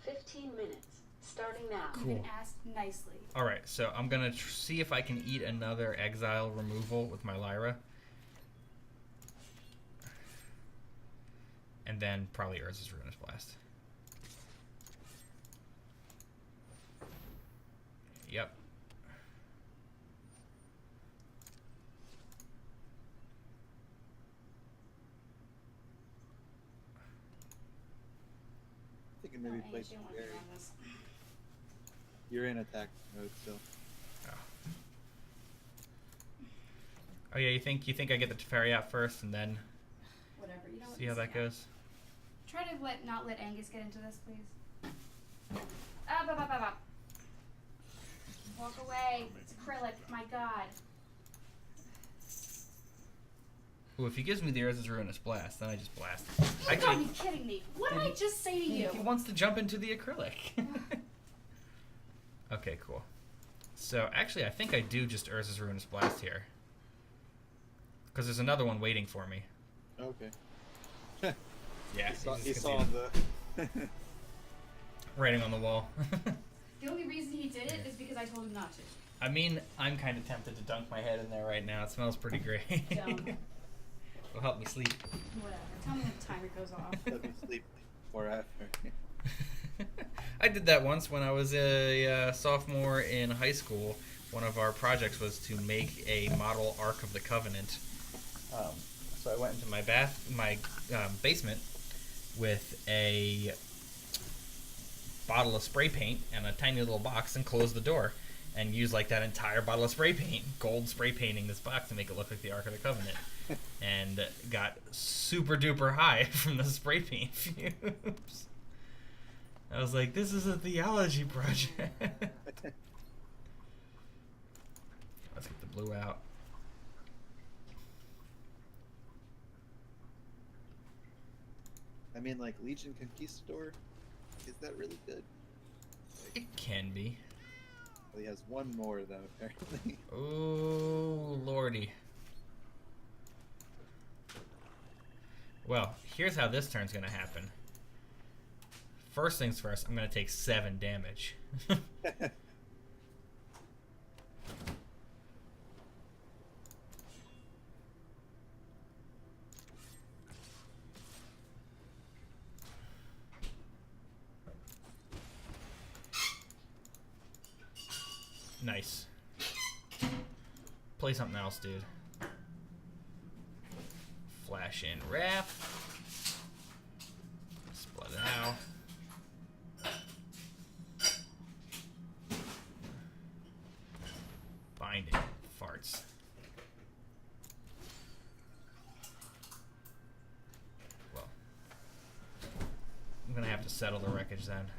15 minutes, starting now. Cool. You can ask nicely. All right, so I'm gonna see if I can eat another exile removal with my Lyra, and then probably Urza's Ruinous Blast. Yep. I think maybe Oh, play Ange, you some want to Gary. run this. You're in attack mode still. Oh yeah, you think I get the Teferi out first and then Whatever. You know what? see how that Yeah. goes? Try to not let Angus get into this, please. Bop. Walk away. It's acrylic. My God. Ooh, if he gives me the Urza's Ruinous Blast, then I just blast. You gotta be kidding me. What did I just say to you? He wants to jump into the acrylic. Okay, cool. So actually, I think I do just Urza's Ruinous Blast here, because there's another one waiting for me. Okay. Yeah, You saw the. writing on the wall. The only reason he did it is because I told him not to. I mean, I'm kind of tempted to dunk my head in there right now. It smells pretty great. Dumb. It'll help me sleep. Whatever. Tell me when the timer goes off. Let me sleep before after. I did that once when I was a sophomore in high school. One of our projects was to make a model Ark of the Covenant. So I went into my basement with a bottle of spray paint and a tiny little box and closed the door and used like that entire bottle of spray paint, gold spray painting this box to make it look like the Ark of the Covenant. And got super duper high from the spray paint fumes. I was like, this is a theology project. Let's get the blue out. I mean, like Legion Conquistador, is that really good? It can be. Well, he has one more though, apparently. Oh, lordy. Well, here's how this turn's gonna happen. First things first, I'm gonna take 7 damage. Nice. Play something else, dude. Flash in wrap. Split it out. Binding. Farts. Well, I'm gonna have to settle the wreckage then.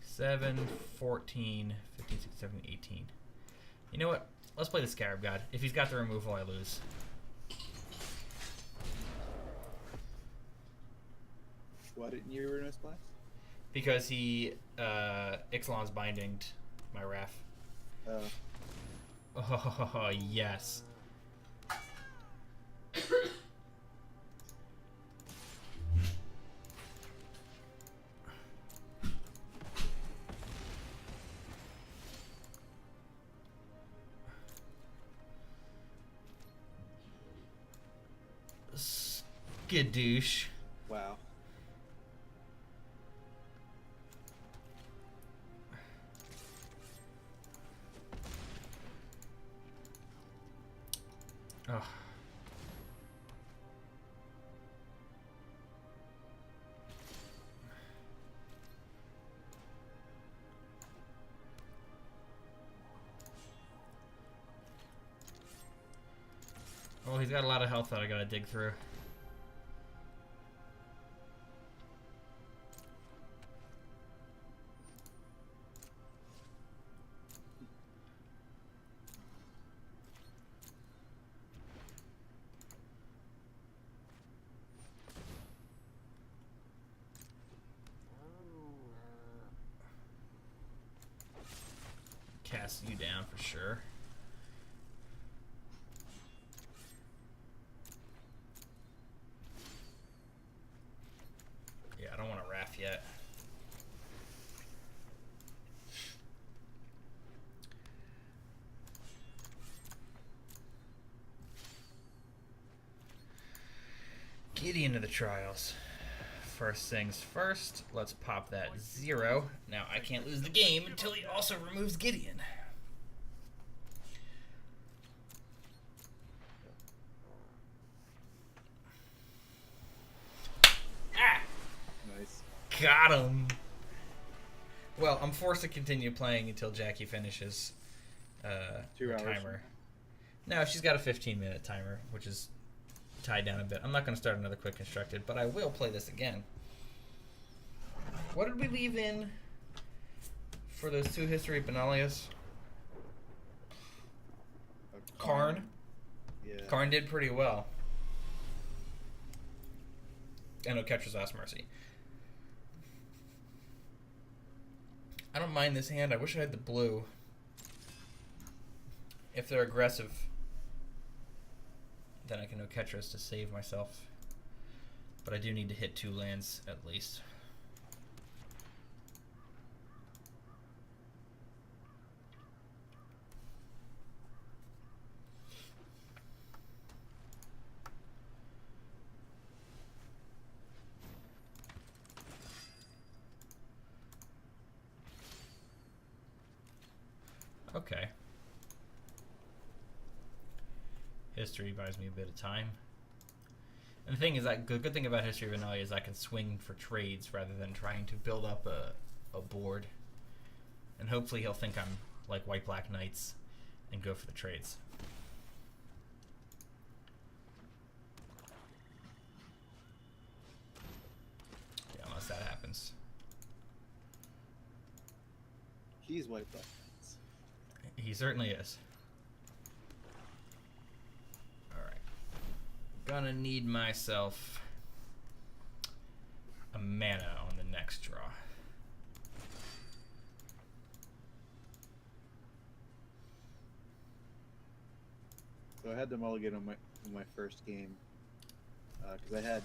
7, 14, 15, 16, 17, 18. You know what? Let's play the Scarab God. If he's got the removal, I lose. Why didn't you ruin his class? Because he Ixalan's binding my Wrath. Oh, yes. Skadoosh. Wow. Oh. Oh, he's got a lot of health that I gotta dig through. Cast you down for sure. Yeah, I don't want to Wrath yet. Gideon to the trials. First things first, let's pop that 0. Now I can't lose the game until he also removes Gideon. Ah! Nice. Got him! Well, I'm forced to continue playing until Jackie finishes 2 her hours. timer. No, she's got a 15-minute timer, which is tied down a bit. I'm not going to start another quick constructed, but I will play this again. What did we leave in for those 2 history Benalias? Karn. Yeah. Karn did pretty well. And Oketra's Last Mercy. I don't mind this hand. I wish I had the blue. If they're aggressive, then I can Oketra's to save myself. But I do need to hit 2 lands at least. Okay. History buys me a bit of time. And the thing is, that good thing about History of Analia is I can swing for trades rather than trying to build up a board. And hopefully he'll think I'm like White Black Knights and go for the trades. Yeah, unless that happens. He's White Black. He certainly is. Alright. Gonna need myself a mana on the next draw. So I had to mulligan on my first game because I had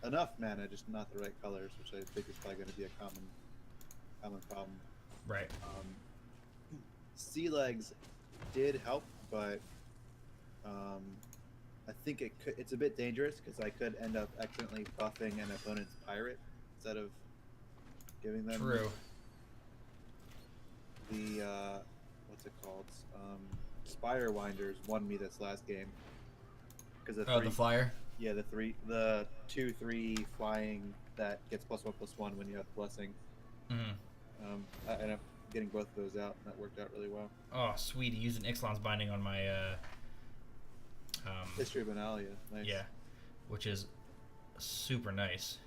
enough mana, just not the right colors, which I think is probably going to be a common problem. Right. Sea legs did help, but I think it's a bit dangerous because I could end up accidentally buffing an opponent's pirate instead of giving them True. the what's it called? Spire Winders won me this last game because Oh, the flyer? yeah, the 2/3 flying that gets +1/+1 when you have blessing. Mm-hmm. I ended up getting both of those out, and that worked out really well. Oh, sweet. Using Ixalan's Binding on my History of Analia, nice. yeah, which is super nice.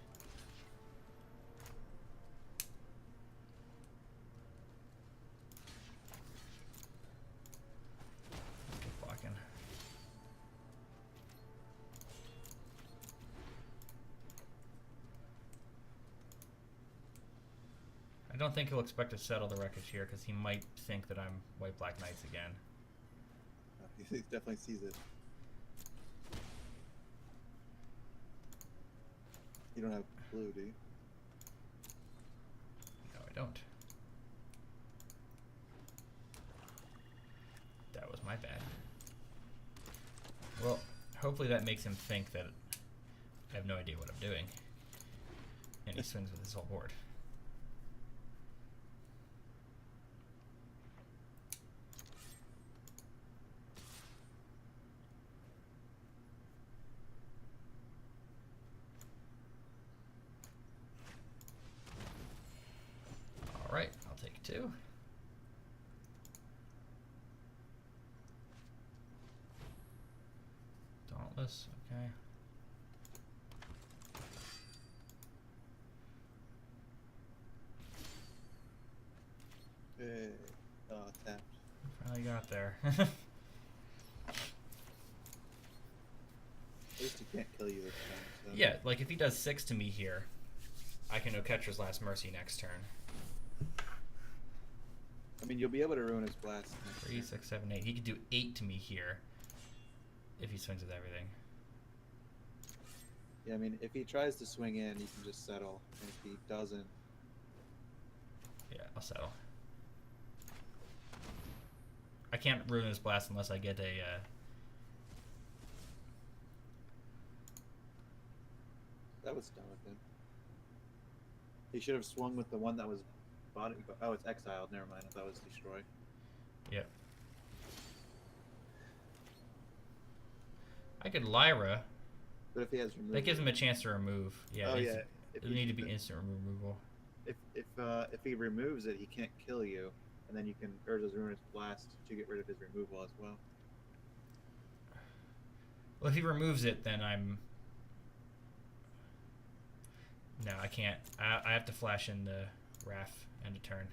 I don't think he'll expect to settle the wreckage here because he might think that I'm white black knights again. He definitely sees it. You don't have blue, do you? No, I don't. That was my bad. Well, hopefully that makes him think that I have no idea what I'm doing. And he swings with his whole board. Alright, I'll take 2. Dauntless, okay. Hey. Oh, tapped. Finally got there. At least he can't kill you this time. So. Yeah, like if he does 6 to me here, I can Oketra's Last Mercy next turn. I mean, you'll be able to ruin his blast. Next 3, turn. 6, 7, 8. He could do 8 to me here if he swings with everything. Yeah, I mean, if he tries to swing in, you can just settle. And if he doesn't, Yeah, I'll settle. I can't ruin his blast unless I get a. that was done with him. He should have swung with the one that was bottom. Oh, it's exiled. Never mind. I thought it was destroyed. Yep. I could Lyra. But if he has removed, That gives him a chance to remove. Yeah. Oh it yeah. needs- It'll need to be instant removal. If he removes it, he can't kill you, and then you can Urza's Ruinous Blast to get rid of his removal as well. Well, if he removes it, then I'm. No, I can't. I have to flash in the Wrath end of turn.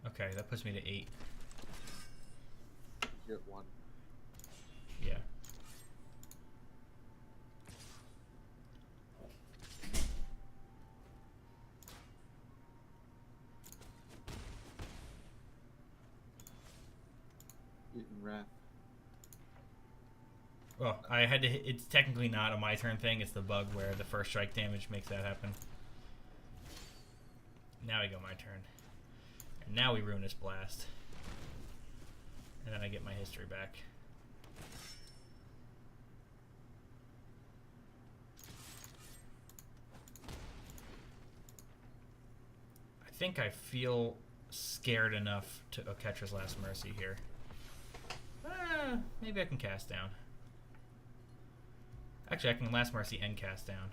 Okay, that puts me to 8. You're at 1. Yeah. Eating Wrath. Well, I had to hit, it's technically not a my turn thing, it's the bug where the first strike damage makes that happen. Now I go my turn. And now we ruin his blast. And then I get my history back. I think I feel scared enough to Oketra's Last Mercy here. Maybe I can cast down. Actually, I can Last Mercy and cast down.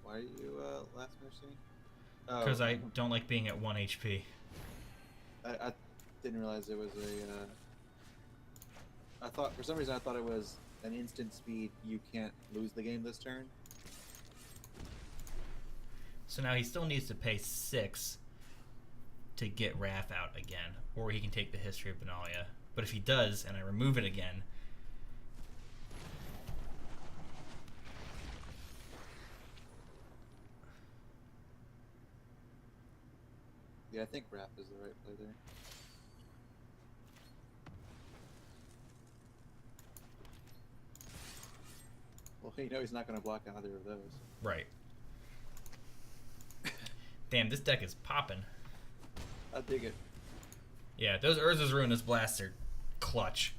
Why are you Last Mercy? Because I don't like being at 1 HP. I didn't realize it was a. I thought for some reason I thought it was an instant speed. You can't lose the game this turn. So now he still needs to pay 6 to get Wrath out again, or he can take the History of Benalia. But if he does, and I remove it again, Yeah, I think Wrath is the right play there. Well, you know he's not going to block either of those. right. Damn, this deck is popping. I dig it. Yeah, those Urza's Ruinous Blasts are clutch.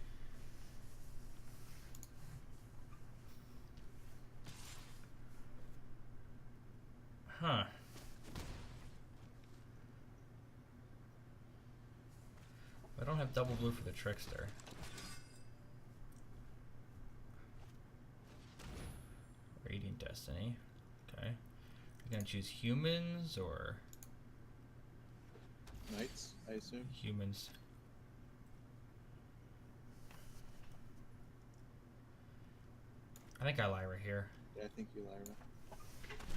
Huh. I don't have double blue for the Trickster. Radiant Destiny. Okay. You're gonna choose humans or Knights, I assume. humans? I think I Lyra here. Yeah, thank you, Lyra.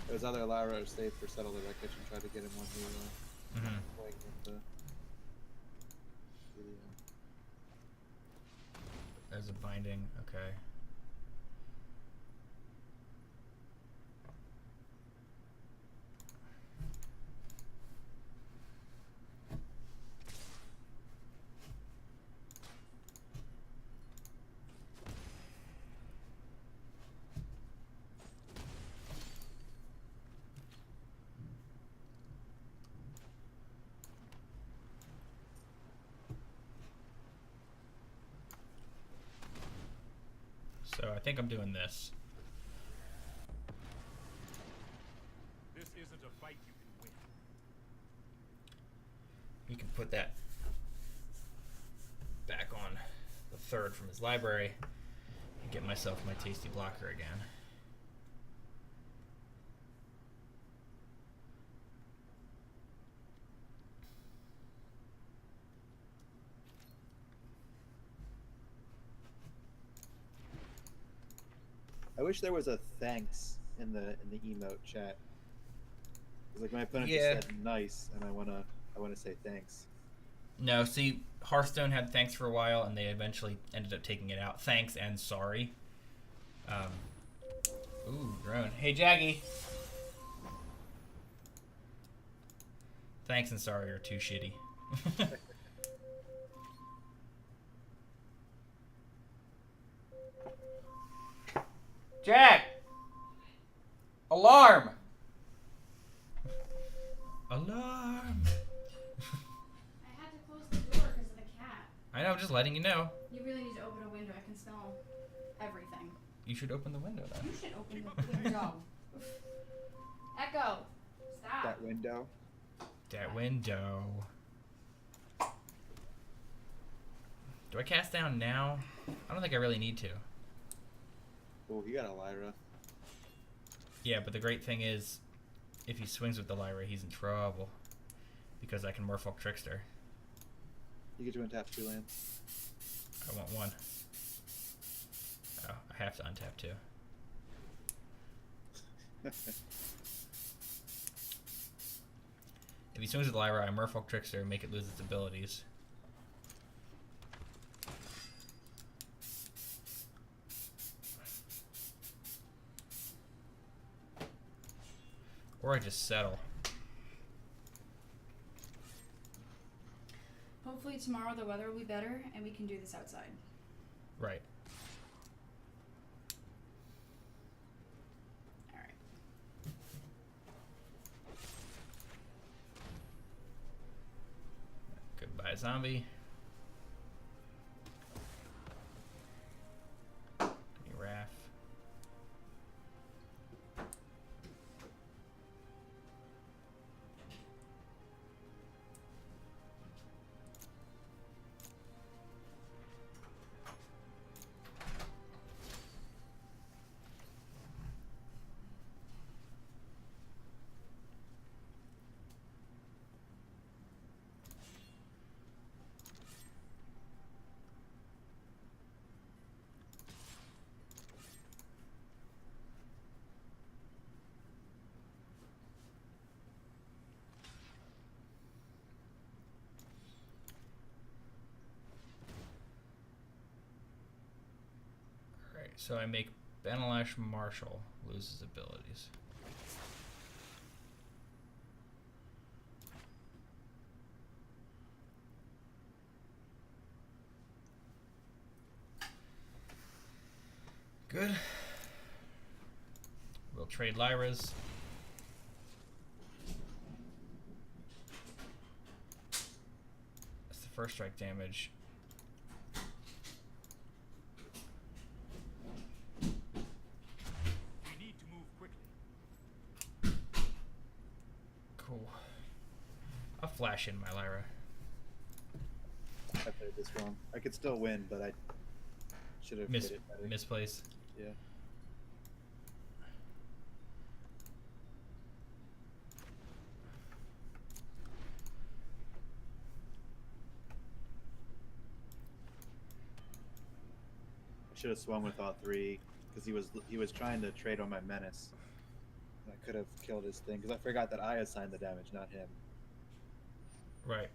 There was other Lyra who stayed for Settle the Wreckage and tried to get him one who playing with the There's a binding. Okay. So I think I'm doing this. This isn't a fight you can win. You can put that back on the third from his library and get myself my tasty blocker again. I wish there was a thanks in the emote chat. 'Cause, like, my opponent Yeah. just said nice, and I wanna say thanks. No, see, Hearthstone had thanks for a while, and they eventually ended up taking it out. Thanks and sorry. Ooh, drone. Hey, Jaggy. Thanks and sorry are too shitty. Jack! Alarm! Alarm! I had to close the door because of the cat. I know, I'm just letting you know. You really need to open a window. I can smell everything. You should open the window then. You should open the window. Echo, stop. That window. That window. Do I cast down now? I don't think I really need to. Oh, he got a Lyra. Yeah, but the great thing is, if he swings with the Lyra, he's in trouble. Because I can Merfolk Trickster. You get to untap 2 lands. I want one. Oh, I have to untap 2. If he swings with the Lyra, I Merfolk Trickster and make it lose its abilities. Or I just settle. Hopefully tomorrow the weather will be better and we can do this outside. Right. All right. Goodbye, zombie. Give me Wrath. Alright, so I make Benelash Marshall lose his abilities. Good. We'll trade Lyras. That's the first strike damage. We need to move quickly. Cool. I'll flash in my Lyra. I played this wrong. I could still win, but I should have hit it better. Misplace. Yeah. I should have swung with all 3 because he was trying to trade on my menace. And I could have killed his thing because I forgot that I assigned the damage, not him. Right.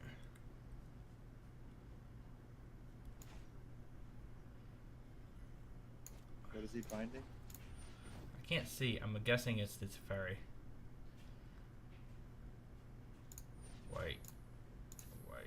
What is he finding? I can't see. I'm guessing it's fairy. White. White.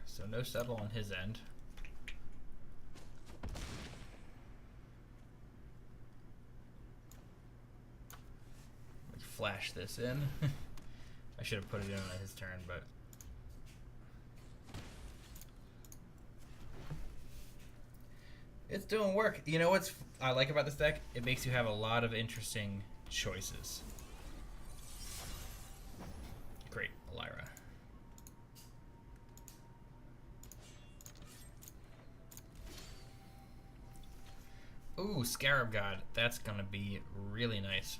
So no settle on his end. Let me flash this in. I should have put it in on his turn, but it's doing work. You know what's I like about this deck? It makes you have a lot of interesting choices. Great, Lyra. Ooh, Scarab God. That's gonna be really nice.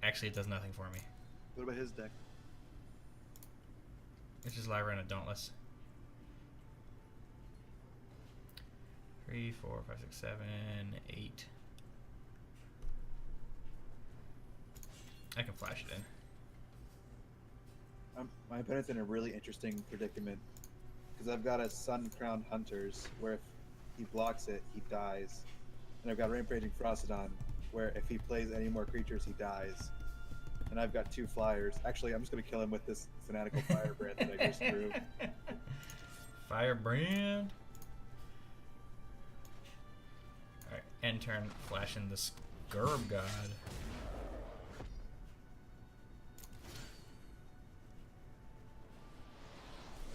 Actually, it does nothing for me. What about his deck? It's just Lyra and a Dauntless. 3, 4, 5, 6, 7, 8. I can flash it in. My opponent's in a really interesting predicament because I've got a Sun Crowned Hunters where if he blocks it, he dies, and I've got Rampaging Frostodon where if he plays any more creatures, he dies. And I've got 2 flyers. Actually, I'm just gonna kill him with this Fanatical Firebrand that I just drew. Firebrand. Alright, end turn, flashing the Scarab God.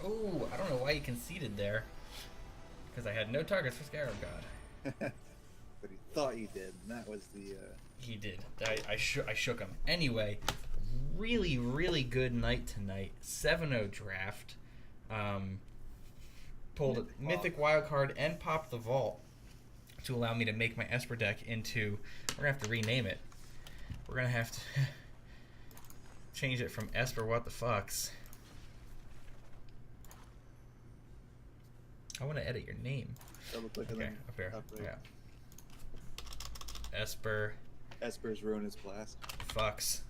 Oh, I don't know why he conceded there. Because I had no targets for Scarab God. But he thought he did, and that was the. He did. I shook him. Anyway, really, really good night tonight. 7-0 draft. Pulled a Mythic Wildcard and popped the Vault to allow me to make my Esper deck into... We're going to have to rename it. We're going to have to change it from Esper What the Fucks. I want to edit your name. Double click Okay, and up here. then Yeah. Esper Esper's ruin his class. Fucks.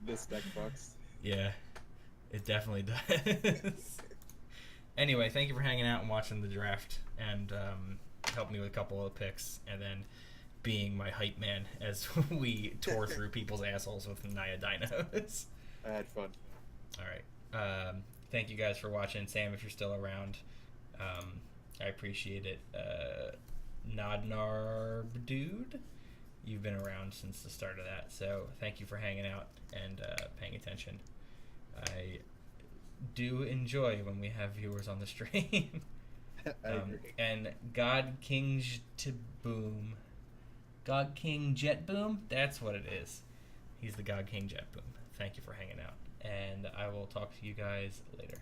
This deck fucks. Yeah, it definitely does. Anyway, thank you for hanging out and watching the draft and helping me with a couple of picks and then being my hype man as we tore through people's assholes with Naya Dinos. I had fun. All right. Thank you guys for watching. Sam, if you're still around, I appreciate it. Nodnarb dude, you've been around since the start of that, so thank you for hanging out and paying attention. I do enjoy when we have viewers on the stream. I agree. And God King Boom, God King Jet Boom, that's what it is. He's the God King Jet Boom. Thank you for hanging out, and I will talk to you guys later.